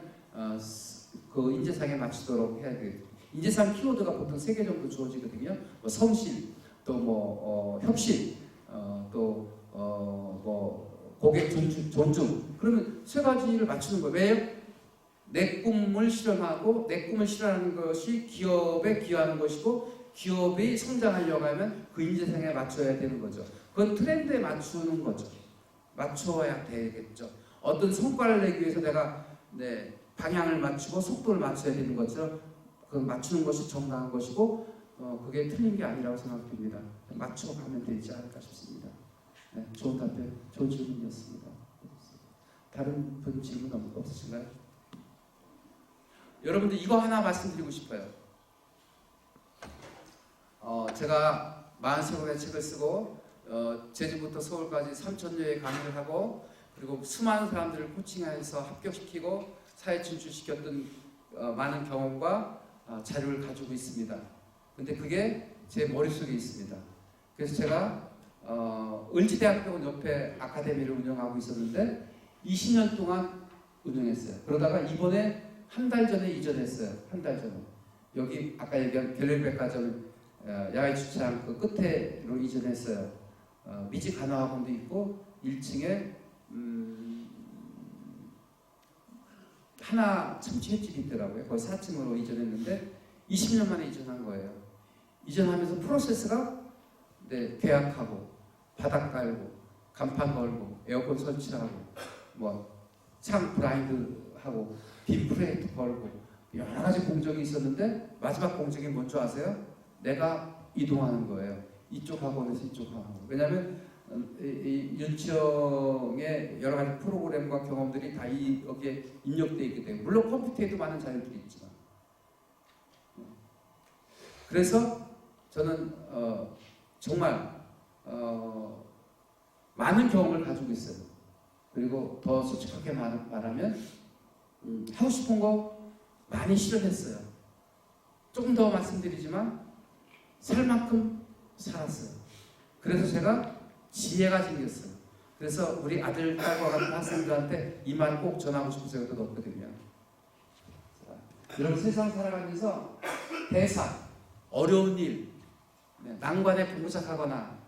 그 인재상에 맞추도록 해야 돼요. 인재상 키워드가 보통 3개 정도 주어지거든요. 뭐 성실, 또 뭐 혁신, 또 뭐 고객 존중. 그러면 3가지를 맞추는 거예요. 왜요? 내 꿈을 실현하고 내 꿈을 실현하는 것이 기업에 기여하는 것이고 기업이 성장하려고 하면 그 인재상에 맞춰야 되는 거죠. 그건 트렌드에 맞추는 거죠. 맞춰야 되겠죠. 어떤 성과를 내기 위해서 내가 방향을 맞추고 속도를 맞춰야 되는 것처럼 그 맞추는 것이 정당한 것이고 그게 틀린 게 아니라고 생각됩니다. 맞춰 가면 되지 않을까 싶습니다. 좋은 답변, 좋은 질문이었습니다. 다른 분 질문 없으신가요? 여러분들 이거 하나 말씀드리고 싶어요. 제가 43권의 책을 쓰고 제주부터 서울까지 3,000여의 강의를 하고 그리고 수많은 사람들을 코칭해서 합격시키고 사회 진출시켰던 많은 경험과 자료를 가지고 있습니다. 근데 그게 제 머릿속에 있습니다. 그래서 제가 을지대학병원 옆에 아카데미를 운영하고 있었는데 20년 동안 운영했어요. 그러다가 이번에 한 달 전에 이전했어요. 한 달 전에. 여기 아까 얘기한 갤러리백화점 야외 주차장 그 끝에로 이전했어요. 미지 간호학원도 있고 1층에 하나 참치집이 있더라고요. 거기 4층으로 이전했는데 20년 만에 이전한 거예요. 이전하면서 프로세스가 계약하고 바닥 깔고 간판 걸고 에어컨 설치하고 뭐 창 블라인드 하고 빔 프레이트 걸고 여러 가지 공정이 있었는데 마지막 공정이 뭔지 아세요? 내가 이동하는 거예요. 이쪽 학원에서 이쪽 학원. 왜냐하면 이 윤치영의 여러 가지 프로그램과 경험들이 다 여기에 입력되어 있기 때문에 물론 컴퓨터에도 많은 자료들이 있지만 그래서 저는 정말 많은 경험을 가지고 있어요. 그리고 더 솔직하게 말하면 하고 싶은 거 많이 실현했어요. 조금 더 말씀드리지만 살 만큼 살았어요. 그래서 제가 지혜가 생겼어요. 그래서 우리 아들, 딸과 같은 학생들한테 이 말 꼭 전하고 싶어서 여기다 넣었거든요. 여러분 세상 살아가면서 대사, 어려운 일, 난관에 봉착하거나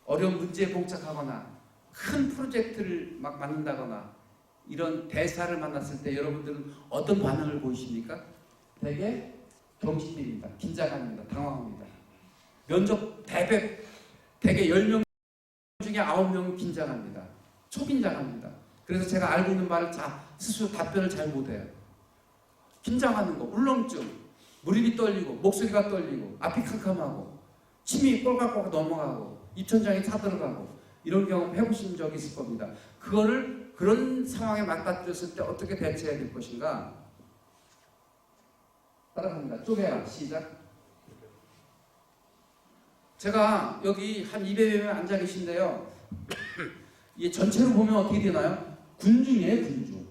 어려운 문제에 봉착하거나 큰 프로젝트를 막 만든다거나 이런 대사를 만났을 때 여러분들은 어떤 반응을 보이십니까? 되게 경직됩니다. 긴장합니다. 당황합니다. 면접 대개 10명 중에 9명은 긴장합니다. 초긴장합니다. 그래서 제가 알고 있는 말을 스스로 답변을 잘 못해요. 긴장하는 거, 울렁증, 무릎이 떨리고 목소리가 떨리고 앞이 캄캄하고 침이 꼴깍꼴깍 넘어가고 입천장이 타들어가고 이런 경험 해보신 적이 있을 겁니다. 그런 상황에 맞닥뜨렸을 때 어떻게 대처해야 될 것인가? 따라갑니다. 쪼개라. 시작. 제가 여기 한 200여 명 앉아 계신데요. 이 전체로 보면 어떻게 되나요? 군중이에요, 군중.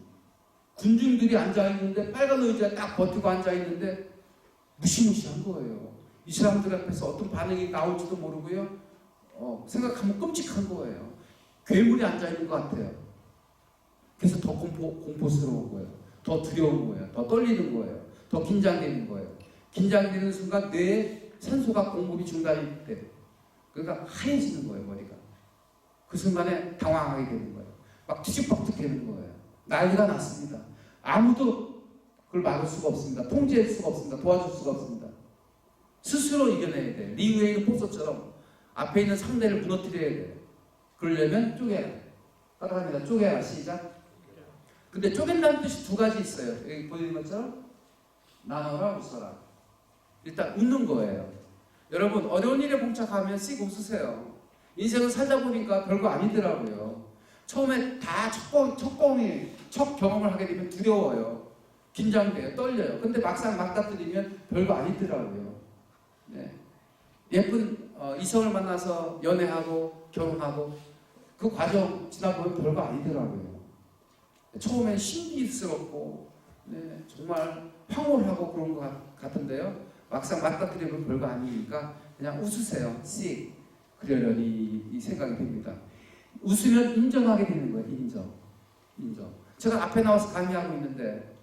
군중들이 앉아 있는데 빨간 의자에 딱 버티고 앉아 있는데 무시무시한 거예요. 이 사람들 앞에서 어떤 반응이 나올지도 모르고요. 생각하면 끔찍한 거예요. 괴물이 앉아 있는 것 같아요. 그래서 더 공포스러운 거예요. 더 두려운 거예요. 더 떨리는 거예요. 더 긴장되는 거예요. 긴장되는 순간 뇌에 산소가 공급이 중단이 돼. 그러니까 하얘지는 거예요, 머리가. 그 순간에 당황하게 되는 거예요. 막 뒤죽박죽 되는 거예요. 난리가 났습니다. 아무도 그걸 막을 수가 없습니다. 통제할 수가 없습니다. 도와줄 수가 없습니다. 스스로 이겨내야 돼요. 리우에이는 포서처럼 앞에 있는 상대를 무너뜨려야 돼요. 그러려면 쪼개라. 따라갑니다. 쪼개라. 시작. 근데 쪼갠다는 뜻이 두 가지 있어요. 여기 보이는 것처럼 나눠라, 웃어라. 일단 웃는 거예요. 여러분 어려운 일에 봉착하면 씩 웃으세요. 인생을 살다 보니까 별거 아니더라고요. 처음에 다 첫 경험을 하게 되면 두려워요. 긴장돼요. 떨려요. 근데 막상 맞닥뜨리면 별거 아니더라고요. 네. 예쁜 이성을 만나서 연애하고 결혼하고 그 과정 지나보면 별거 아니더라고요. 처음엔 신비스럽고 정말 황홀하고 그런 것 같은데요. 막상 맞닥뜨리면 별거 아니니까 그냥 웃으세요. 씩 그러려니 이 생각이 듭니다. 웃으면 인정하게 되는 거예요. 인정. 제가 앞에 나와서 강의하고 있는데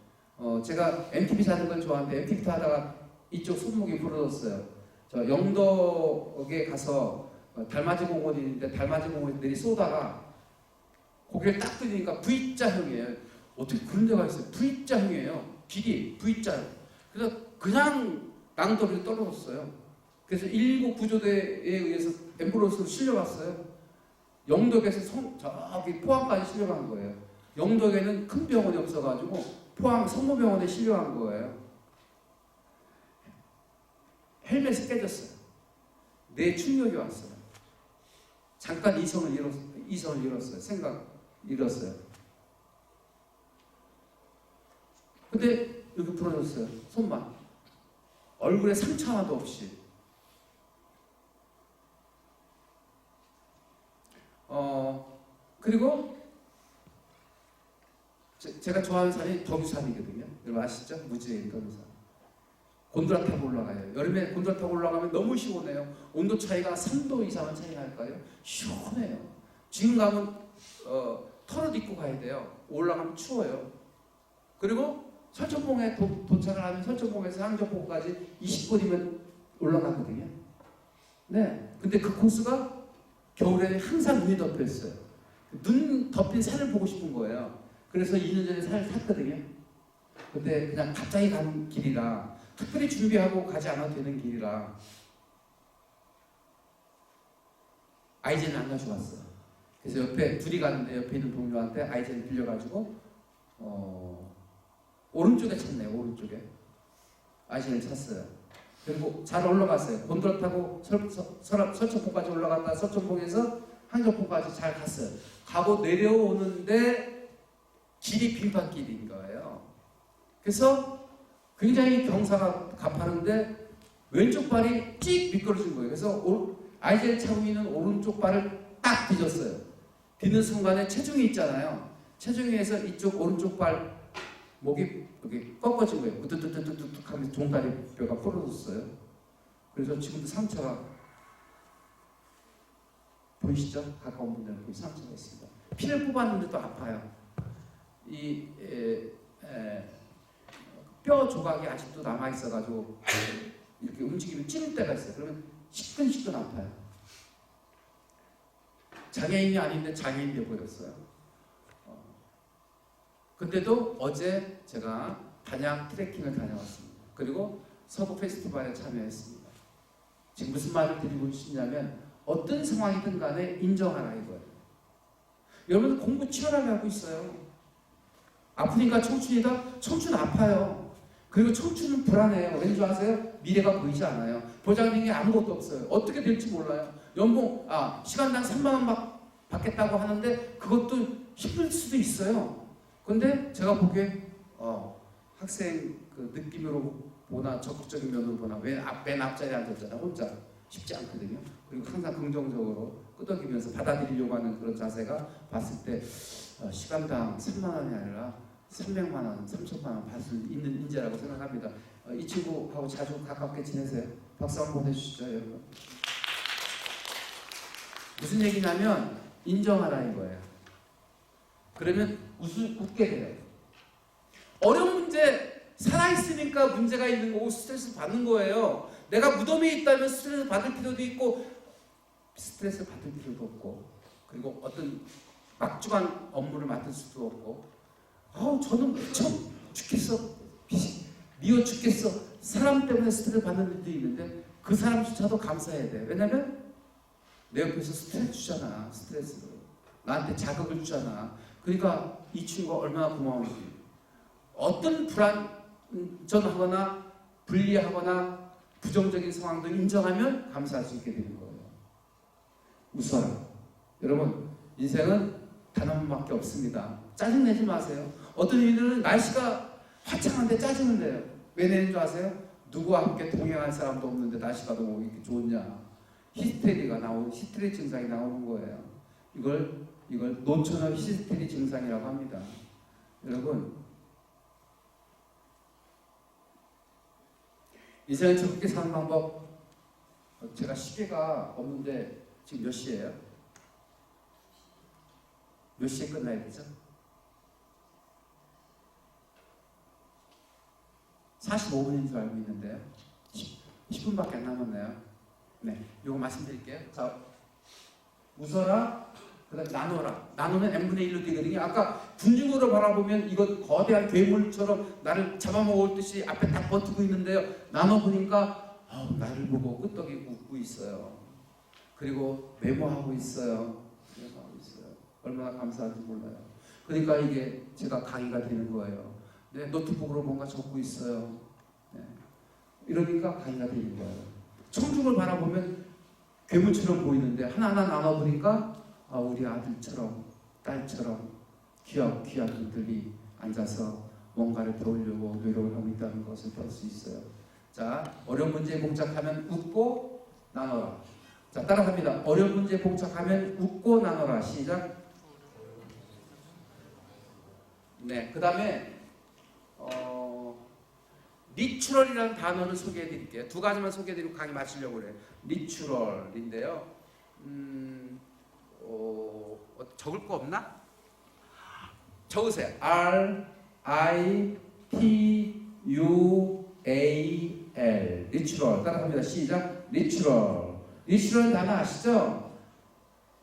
제가 MTV 타는 걸 좋아하는데 MTV 타다가 이쪽 손목이 부러졌어요. 저 영덕에 가서 달맞이 공원이 있는데 달맞이 공원에 내리 쏘다가 고개를 딱 들이니까 V자형이에요. 어떻게 그런 데가 있어요? V자형이에요. 길이 V자. 그래서 그냥 낭떠러지로 떨어졌어요. 그래서 119 구조대에 의해서 앰뷸런스로 실려갔어요. 영덕에서 저기 포항까지 실려간 거예요. 영덕에는 큰 병원이 없어가지고 포항 성모병원에 실려간 거예요. 헬멧이 깨졌어요. 뇌 충격이 왔어요. 잠깐 이성을 잃었어요. 생각 잃었어요. 근데 여기 부러졌어요. 손만. 얼굴에 상처 하나도 없이. 그리고 제가 좋아하는 산이 덕유산이거든요. 여러분 아시죠? 무지개 덕유산. 곤드라 타고 올라가요. 여름에 곤드라 타고 올라가면 너무 시원해요. 온도 차이가 3도 이상은 차이 날까요? 시원해요. 지금 가면 털옷 입고 가야 돼요. 올라가면 추워요. 그리고 설천봉에 도착을 하면 설천봉에서 항저포까지 20분이면 올라가거든요. 네. 근데 그 코스가 겨울에는 항상 눈이 덮여 있어요. 눈 덮인 산을 보고 싶은 거예요. 그래서 2년 전에 산을 탔거든요. 근데 그냥 갑자기 간 길이라 특별히 준비하고 가지 않아도 되는 길이라 아이젠을 안 가져왔어요. 그래서 옆에 둘이 가는데 옆에 있는 동료한테 아이젠을 빌려가지고 오른쪽에 찼네요. 오른쪽에 아이젠을 찼어요. 그리고 잘 올라갔어요. 곤돌 타고 설천봉까지 올라갔다 설천봉에서 항저포까지 잘 갔어요. 가고 내려오는데 길이 빙판길인 거예요. 그래서 굉장히 경사가 가파른데 왼쪽 발이 찍 미끄러진 거예요. 그래서 아이젠을 차고 있는 오른쪽 발을 딱 뒤졌어요. 뒤는 순간에 체중이 있잖아요. 체중에 의해서 이쪽 오른쪽 발 목이 여기 꺾어진 거예요. 우뚝뚝뚝뚝 하면서 종다리 뼈가 부러졌어요. 그래서 지금도 상처가 보이시죠? 가까운 분들은 보이 상처가 있습니다. 피를 뽑았는데도 아파요. 이 뼈 조각이 아직도 남아 있어가지고 이렇게 움직이면 찌를 때가 있어요. 그러면 시끈시끈 아파요. 장애인이 아닌데 장애인 되어버렸어요. 근데도 어제 제가 단양 트레킹을 다녀왔습니다. 그리고 서부 페스티벌에 참여했습니다. 지금 무슨 말을 드리고 싶냐면 어떤 상황이든 간에 인정하라 이거예요. 여러분들 공부 치열하게 하고 있어요. 아프니까 청춘이다? 청춘 아파요. 그리고 청춘은 불안해요. 왠지 아세요? 미래가 보이지 않아요. 보장된 게 아무것도 없어요. 어떻게 될지 몰라요. 연봉, 시간당 3만 원 받겠다고 하는데 그것도 힘들 수도 있어요. 근데 제가 보기에 학생 그 느낌으로 보나 적극적인 면으로 보나 맨 앞자리에 앉았잖아요. 혼자 쉽지 않거든요. 그리고 항상 긍정적으로 끄덕이면서 받아들이려고 하는 그런 자세가 봤을 때 시간당 3만 원이 아니라 300만 원, 3천만 원 받을 수 있는 인재라고 생각합니다. 이 친구하고 자주 가깝게 지내세요. 박수 한번 보내주시죠, 여러분. 무슨 얘기냐면 인정하라 이거예요. 그러면 웃게 돼요. 어려운 문제 살아있으니까 문제가 있는 거고 스트레스 받는 거예요. 내가 무덤에 있다면 스트레스 받을 필요도 있고 스트레스 받을 필요도 없고 그리고 어떤 막중한 업무를 맡을 수도 없고 저는 죽겠어. 미워 죽겠어. 사람 때문에 스트레스 받는 일도 있는데 그 사람조차도 감사해야 돼. 왜냐면 내 옆에서 스트레스 주잖아. 스트레스로 나한테 자극을 주잖아. 그러니까 이 친구가 얼마나 고마운지. 어떤 불안전하거나 불리하거나 부정적인 상황도 인정하면 감사할 수 있게 되는 거예요. 웃어라. 여러분 인생은 단 한 번밖에 없습니다. 짜증내지 마세요. 어떤 이들은 날씨가 화창한데 짜증을 내요. 왜 내는 줄 아세요? 누구와 함께 동행할 사람도 없는데 날씨가 너무 이렇게 좋냐. 히스테리 증상이 나오는 거예요. 이걸 노처녀 히스테리 증상이라고 합니다. 여러분 인생을 즐겁게 사는 방법 제가 시계가 없는데 지금 몇 시예요? 몇 시에 끝나야 되죠? 45분인 줄 알고 있는데요. 10분밖에 안 남았네요. 네, 이거 말씀드릴게요. 자, 웃어라, 그다음 나눠라. 나누면 n분의 1로 되거든요. 아까 군중으로 바라보면 이거 거대한 괴물처럼 나를 잡아먹을 듯이 앞에 딱 버티고 있는데요. 나눠보니까 나를 보고 끄떡이 웃고 있어요. 그리고 메모하고 있어요. 얼마나 감사한지 몰라요. 그러니까 이게 제가 강의가 되는 거예요. 네, 노트북으로 뭔가 적고 있어요. 네. 이러니까 강의가 되는 거예요. 청중을 바라보면 괴물처럼 보이는데 하나하나 나눠보니까 우리 아들처럼 딸처럼 귀한 분들이 앉아서 뭔가를 배우려고 노력을 하고 있다는 것을 볼 수 있어요. 자, 어려운 문제에 봉착하면 웃고 나눠라. 자, 따라합니다. 어려운 문제에 봉착하면 웃고 나눠라. 시작. 네, 그 다음에 리추럴이라는 단어를 소개해 드릴게요. 두 가지만 소개해 드리고 강의 마치려고 그래요. 리추럴인데요. 적을 거 없나? 적으세요. R-I-T-U-A-L 리추럴. 따라갑니다. 시작. 리추럴. 리추럴 단어 아시죠?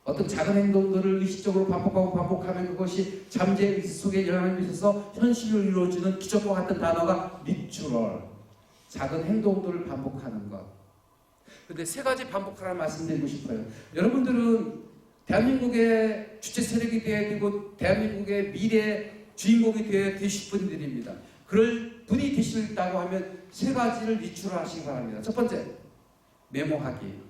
어떤 작은 행동들을 의식적으로 반복하면 그것이 잠재의 의식 속에 영향을 미쳐서 현실로 이루어지는 기적과 같은 단어가 리추럴. 작은 행동들을 반복하는 것. 근데 세 가지 반복하라는 말씀드리고 싶어요. 여러분들은 대한민국의 주체 세력이 되어야 되고 대한민국의 미래 주인공이 되어야 되실 분들입니다. 그럴 분이 되시다고 하면 세 가지를 리추럴 하시기 바랍니다. 첫 번째, 메모하기.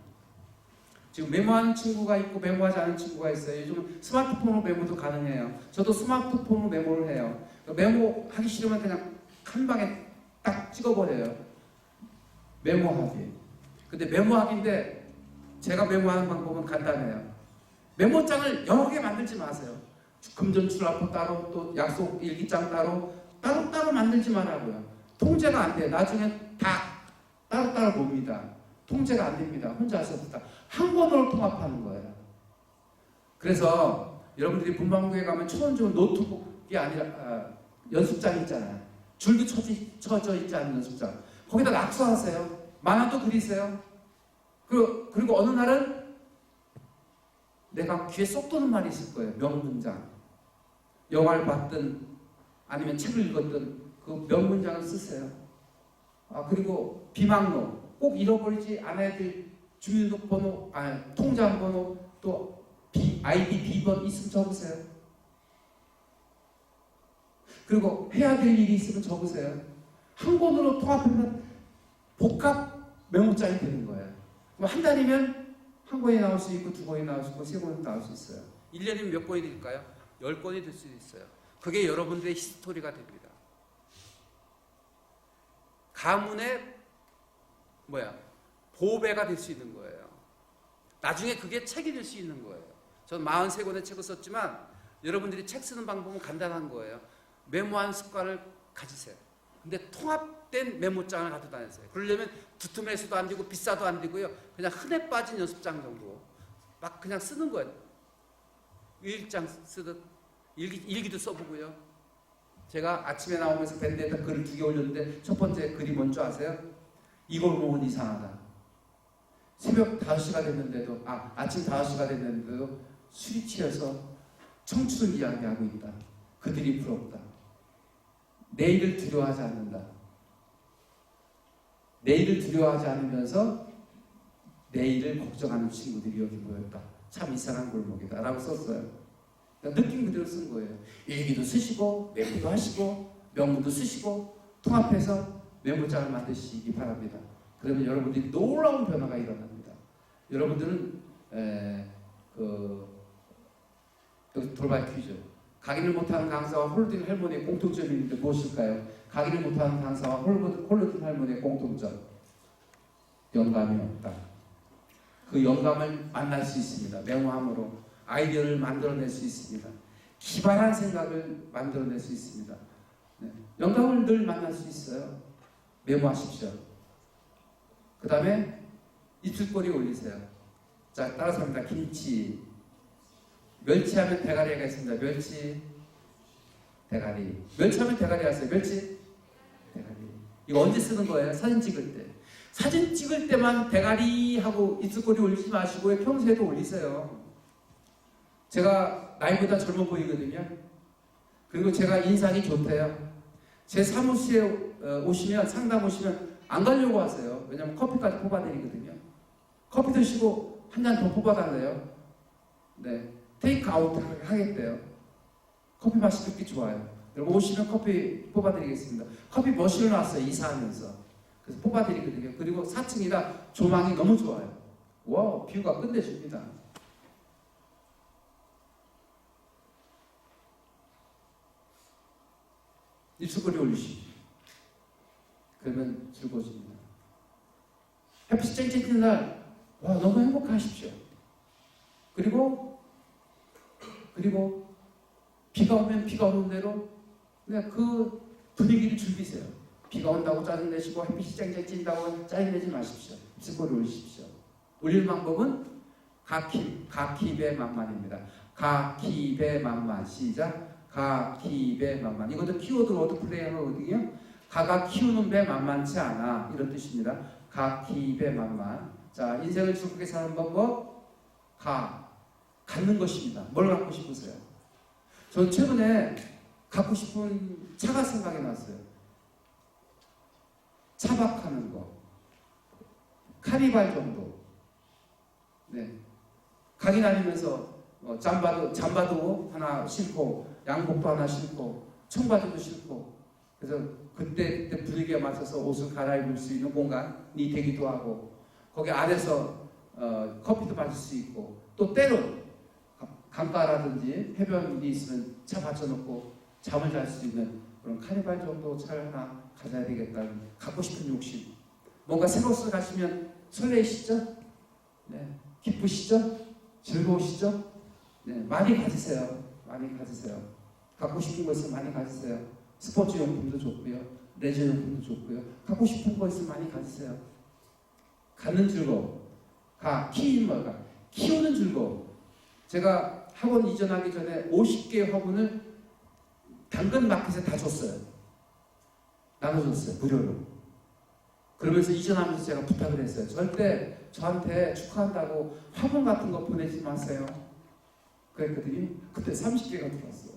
지금 메모하는 친구가 있고 메모하지 않은 친구가 있어요. 요즘 스마트폰으로 메모도 가능해요. 저도 스마트폰으로 메모를 해요. 메모하기 싫으면 그냥 한 방에 딱 찍어버려요. 메모하기. 근데 메모하기인데 제가 메모하는 방법은 간단해요. 메모장을 여러 개 만들지 마세요. 금전출납부 따로, 또 약속 일기장 따로 만들지 말라고요. 통제가 안 돼요. 나중에 다 따로 봅니다. 통제가 안 됩니다. 혼자 하셨다. 한 권으로 통합하는 거예요. 그래서 여러분들이 문방구에 가면 처음 좋은 노트북이 아니라 연습장 있잖아요. 줄도 쳐져 있지 않은 연습장. 거기다 낙서하세요. 만화도 그리세요. 그리고 어느 날은 내가 귀에 쏙 도는 말이 있을 거예요. 명문장. 영화를 봤든 아니면 책을 읽었든 그 명문장을 쓰세요. 그리고 비망록. 꼭 잃어버리지 않아야 될 주민등록번호, 통장번호, 또 아이디 비번 있으면 적으세요. 그리고 해야 될 일이 있으면 적으세요. 한 권으로 통합하면 복합 메모장이 되는 거예요. 그럼 한 달이면 한 권이 나올 수 있고 두 권이 나올 수 있고 세 권이 나올 수 있어요. 1년이면 몇 권이 될까요? 10권이 될 수 있어요. 그게 여러분들의 히스토리가 됩니다. 가문의 보배가 될 수 있는 거예요. 나중에 그게 책이 될 수 있는 거예요. 저는 43권의 책을 썼지만 여러분들이 책 쓰는 방법은 간단한 거예요. 메모하는 습관을 가지세요. 근데 통합된 메모장을 가지고 다니세요. 그러려면 두툼해서도 안 되고 비싸도 안 되고요. 그냥 흔해 빠진 연습장 정도 막 그냥 쓰는 거예요. 일기장 쓰듯 일기도 써보고요. 제가 아침에 나오면서 밴드에다 글을 2개 올렸는데 첫 번째 글이 뭔지 아세요? 이걸 보면 이상하다. 새벽 5시가 됐는데도 아침 5시가 됐는데도 술이 취해서 청춘을 이야기하고 있다. 그들이 부럽다. 내일을 두려워하지 않는다. 내일을 두려워하지 않으면서 내일을 걱정하는 친구들이 여기 모였다. 참 이상한 골목이다 라고 썼어요. 그러니까 느낌 그대로 쓴 거예요. 일기도 쓰시고 메모도 하시고 명문도 쓰시고 통합해서 메모장을 만드시기 바랍니다. 그러면 여러분들이 놀라운 변화가 일어납니다. 여러분들은 여기 돌발 퀴즈. 가기를 못하는 강사와 홀로딘 할머니의 공통점이 있는데 무엇일까요? 가기를 못하는 강사와 홀로딘 할머니의 공통점. 영감이 없다. 그 영감을 만날 수 있습니다. 메모함으로 아이디어를 만들어낼 수 있습니다. 기발한 생각을 만들어낼 수 있습니다. 네. 영감을 늘 만날 수 있어요. 메모하십시오. 그 다음에 입술꼬리 올리세요. 자, 따라서 합니다. 김치. 멸치하면 대가리가 있습니다. 멸치, 대가리. 멸치하면 대가리 하세요. 멸치, 대가리. 이거 언제 쓰는 거예요? 사진 찍을 때. 사진 찍을 때만 대가리 하고 입술꼬리 올리지 마시고 평소에도 올리세요. 제가 나이보다 젊어 보이거든요. 그리고 제가 인상이 좋대요. 제 사무실에 오시면, 상담 오시면 안 가려고 하세요. 왜냐면 커피까지 뽑아드리거든요. 커피 드시고 한 잔 더 뽑아달래요. 네. 테이크아웃 하겠대요. 커피 맛이 그렇게 좋아요. 여러분 오시면 커피 뽑아드리겠습니다. 커피 머신을 놨어요. 이사하면서. 그래서 뽑아드리거든요. 그리고 4층이라 조망이 너무 좋아요. 와, 뷰가 끝내줍니다. 입술꼬리 올리시죠. 그러면 즐거워집니다. 햇빛이 쨍쨍 뜨는 날, 와, 너무 행복하십시오. 그리고 비가 오면 비가 오는 대로 그냥 그 분위기를 즐기세요. 비가 온다고 짜증내시고 햇빛이 쨍쨍 찐다고 짜증내지 마십시오. 입술꼬리 올리십시오. 올릴 방법은 가키배만만입니다. 가키배만만. 시작. 가키배만만. 이것도 키워드 워드 플레이하는 거거든요. 가가 키우는 배 만만치 않아, 이런 뜻입니다. 가키배만만. 자, 인생을 즐겁게 사는 방법, 갖는 것입니다. 뭘 갖고 싶으세요? 전 최근에 갖고 싶은 차가 생각이 났어요. 차박하는 거, 카니발 정도. 네. 가긴 다니면서 잠바도 하나 신고, 양복도 하나 신고, 청바지도 신고. 그래서 그때 분위기에 맞춰서 옷을 갈아입을 수 있는 공간이 되기도 하고, 거기 안에서 커피도 마실 수 있고, 또 때론 강가라든지 해변이 있으면 차 받쳐놓고 잠을 잘 수 있는 그런 카니발 정도 차를 하나 가져야 되겠다는 갖고 싶은 욕심. 뭔가 새 곳을 가시면 설레시죠? 네. 기쁘시죠? 즐거우시죠? 네. 많이 가지세요. 많이 가지세요. 갖고 싶은 것을 많이 가지세요. 스포츠 용품도 좋고요. 레저 용품도 좋고요. 갖고 싶은 것을 많이 가지세요. 갖는 즐거움. 키는 뭘까? 키우는 즐거움. 제가 학원 이전하기 전에 50개의 화분을 당근 마켓에 다 줬어요. 나눠줬어요. 무료로. 그러면서 이전하면서 제가 부탁을 했어요. 절대 저한테 축하한다고 화분 같은 거 보내지 마세요. 그랬거든요. 그때 30개가 들어왔어요.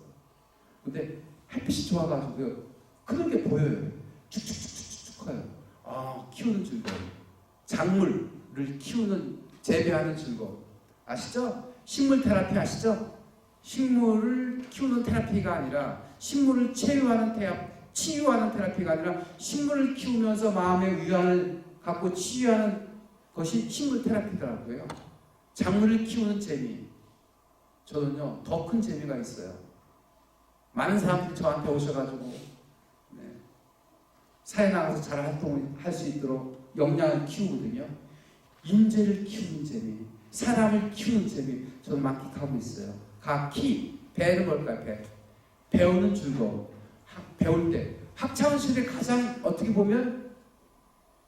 근데 햇빛이 좋아가지고요. 그런 게 보여요. 축축축축축 커요. 키우는 즐거움. 작물을 키우는, 재배하는 즐거움. 아시죠? 식물 테라피 아시죠? 식물을 키우는 테라피가 아니라 식물을 치유하는 테라피가 아니라 식물을 키우면서 마음의 위안을 갖고 치유하는 것이 식물 테라피더라고요. 작물을 키우는 재미. 저는요, 더 큰 재미가 있어요. 많은 사람들이 저한테 오셔가지고 사회 나가서 잘 활동을 할 수 있도록 역량을 키우거든요. 인재를 키우는 재미, 사람을 키우는 재미, 저는 만끽하고 있어요. 배는 뭘까요? 배우는 즐거움. 배울 때. 학창시절에 가장 어떻게 보면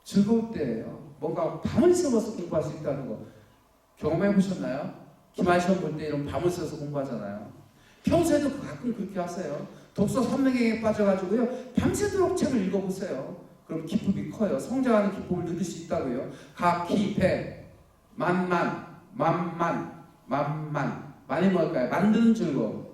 즐거울 때예요. 뭔가 밤을 새워서 공부할 수 있다는 거. 경험해 보셨나요? 기말 시험 볼 때 이런 밤을 새워서 공부하잖아요. 평소에도 가끔 그렇게 하세요. 독서 선명에 빠져가지고요. 밤새도록 책을 읽어보세요. 그럼 기쁨이 커요. 성장하는 기쁨을 누릴 수 있다고요. 배. 만만. 만이 뭘까요? 만드는 즐거움.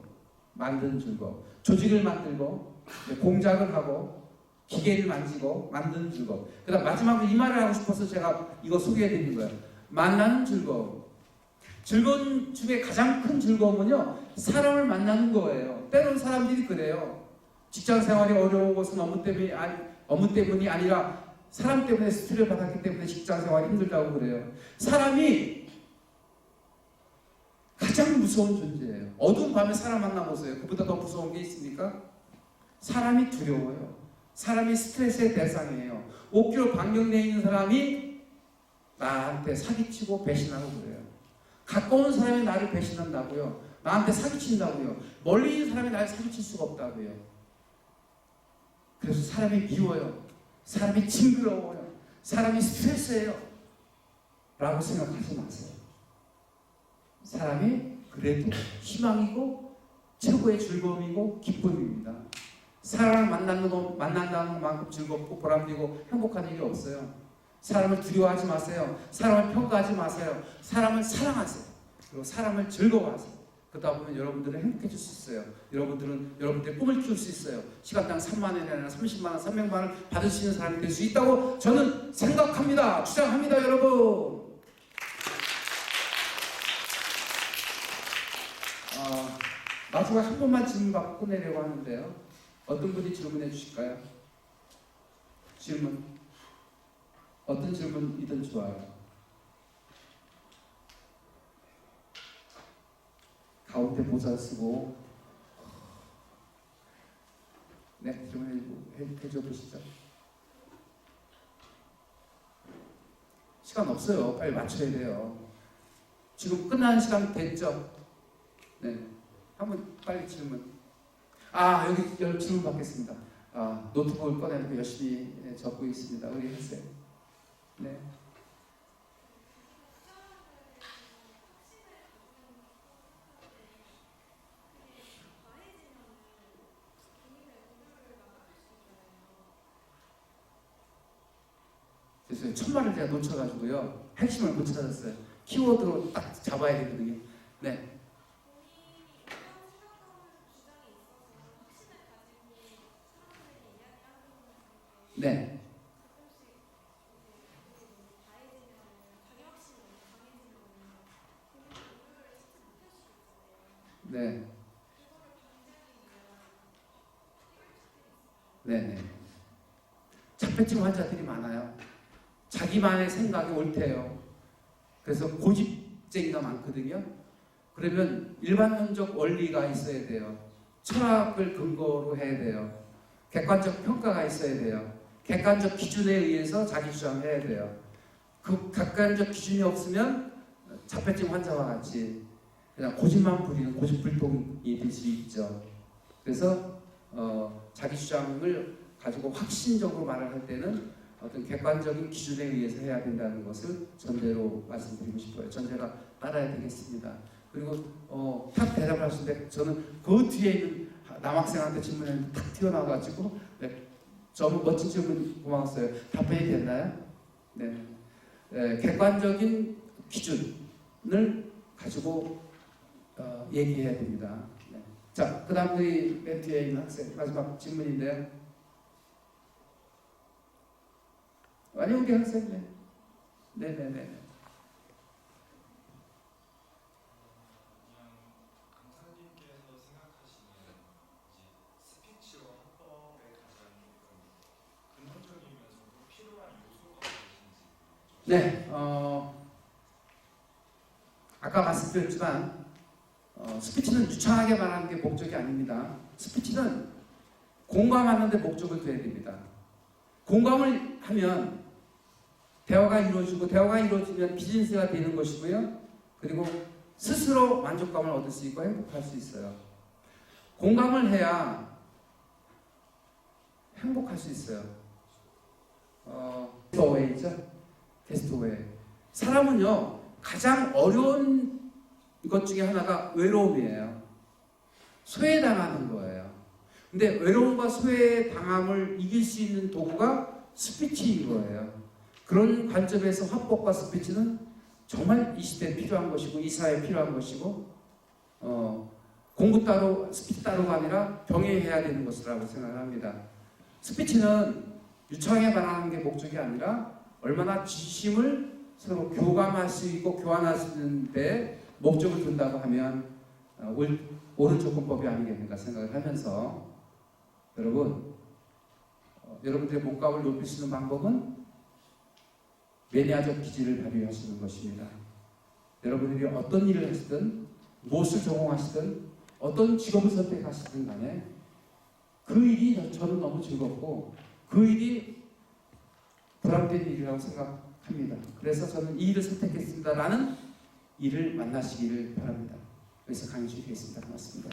조직을 만들고, 공작을 하고, 기계를 만지고, 만드는 즐거움. 그 다음 마지막으로 이 말을 하고 싶어서 제가 이거 소개해드리는 거예요. 만나는 즐거움. 즐거움 중에 가장 큰 즐거움은요, 사람을 만나는 거예요. 때론 사람들이 그래요. 직장 생활이 어려운 것은 업무 때문이 아니라 사람 때문에 스트레스를 받았기 때문에 직장 생활이 힘들다고 그래요. 사람이 가장 무서운 존재예요. 어두운 밤에 사람 만나보세요. 그보다 더 무서운 게 있습니까? 사람이 두려워요. 사람이 스트레스의 대상이에요. 5km 반경 내에 있는 사람이 나한테 사기치고 배신하고 그래요. 가까운 사람이 나를 배신한다고요. 나한테 사기친다고요. 멀리 있는 사람이 나를 사기칠 수가 없다고요. 그래서 사람이 미워요. 사람이 징그러워요. 사람이 스트레스예요. 라고 생각하지 마세요. 사람이 그래도 희망이고 최고의 즐거움이고 기쁨입니다. 사람을 만난다는 것만큼 즐겁고 보람되고 행복한 일이 없어요. 사람을 두려워하지 마세요. 사람을 평가하지 마세요. 사람을 사랑하세요. 그리고 사람을 즐거워하세요. 그러다 보면 여러분들은 행복해질 수 있어요. 여러분들은 여러분들의 꿈을 키울 수 있어요. 시간당 3만 원이 아니라 30만 원, 300만 원 받을 수 있는 사람이 될 수 있다고 저는 생각합니다. 주장합니다, 여러분. 마지막 한 번만 질문 받고 끝내려고 하는데요. 어떤 분이 질문해 주실까요? 질문. 어떤 질문이든 좋아요. 가운데 모자 쓰고 네, 질문해줘 보시죠. 시간 없어요. 빨리 맞춰야 돼요. 지금 끝나는 시간 됐죠? 네, 한번 빨리 질문. 여기 질문 받겠습니다. 노트북을 꺼내고 열심히 적고 있습니다. 우리 학생. 네. 그래서 천만을 제가 놓쳐가지고요. 핵심을 못 찾았어요. 키워드로 딱 잡아야 되거든요. 네. 네. 네. 네네. 자폐증 환자들이 많아요. 자기만의 생각이 옳대요. 그래서 고집쟁이가 많거든요. 그러면 일반론적 원리가 있어야 돼요. 철학을 근거로 해야 돼요. 객관적 평가가 있어야 돼요. 객관적 기준에 의해서 자기 주장을 해야 돼요. 그 객관적 기준이 없으면 자폐증 환자와 같이 그냥 고집만 부리는 고집불통이 될 수 있죠. 그래서 자기 주장을 가지고 확신적으로 말을 할 때는 어떤 객관적인 기준에 의해서 해야 된다는 것을 전제로 말씀드리고 싶어요. 전제가 따라야 되겠습니다. 그리고 탁 대답을 하시는데 저는 그 뒤에 있는 남학생한테 질문했는데 탁 튀어나와가지고 너무 멋진 질문 고마웠어요. 답변이 됐나요? 네. 객관적인 기준을 가지고 얘기해야 됩니다. 네. 자, 그 다음 우리 맨 뒤에 있는 학생 마지막 질문인데요. 아니 우리 학생 네. 네네네. 그냥 강사님께서 생각하시는 이제 스피치와 화법의 가장 근본적이면서도 필요한 요소가 무엇인지. 네, 아까 말씀드렸지만 스피치는 유창하게 말하는 게 목적이 아닙니다. 스피치는 공감하는 데 목적을 둬야 됩니다. 공감을 하면 대화가 이루어지고 대화가 이루어지면 비즈니스가 되는 것이고요. 그리고 스스로 만족감을 얻을 수 있고 행복할 수 있어요. 공감을 해야 행복할 수 있어요. 게스트웨이죠. 게스트웨이. 사람은요 가장 어려운 것 중에 하나가 외로움이에요. 소외당하는 거예요. 근데 외로움과 소외당함을 이길 수 있는 도구가 스피치인 거예요. 그런 관점에서 화법과 스피치는 정말 이 시대에 필요한 것이고 이 사회에 필요한 것이고 공부 따로 스피치 따로가 아니라 병행해야 되는 것이라고 생각합니다. 스피치는 유창하게 말하는 게 목적이 아니라 얼마나 진심을 서로 교감할 수 있고 교환할 수 있는데 목적을 둔다고 하면 옳은 접근법이 아니겠는가 생각을 하면서 여러분 여러분들의 몸값을 높일 수 있는 방법은 매니아적 기질을 발휘하시는 것입니다. 여러분들이 어떤 일을 하시든 무엇을 전공하시든 어떤 직업을 선택하시든 간에 그 일이 저는 너무 즐겁고 그 일이 보람된 일이라고 생각합니다. 그래서 저는 이 일을 선택했습니다라는 일을 만나시기를 바랍니다. 여기서 강의 주겠습니다. 고맙습니다.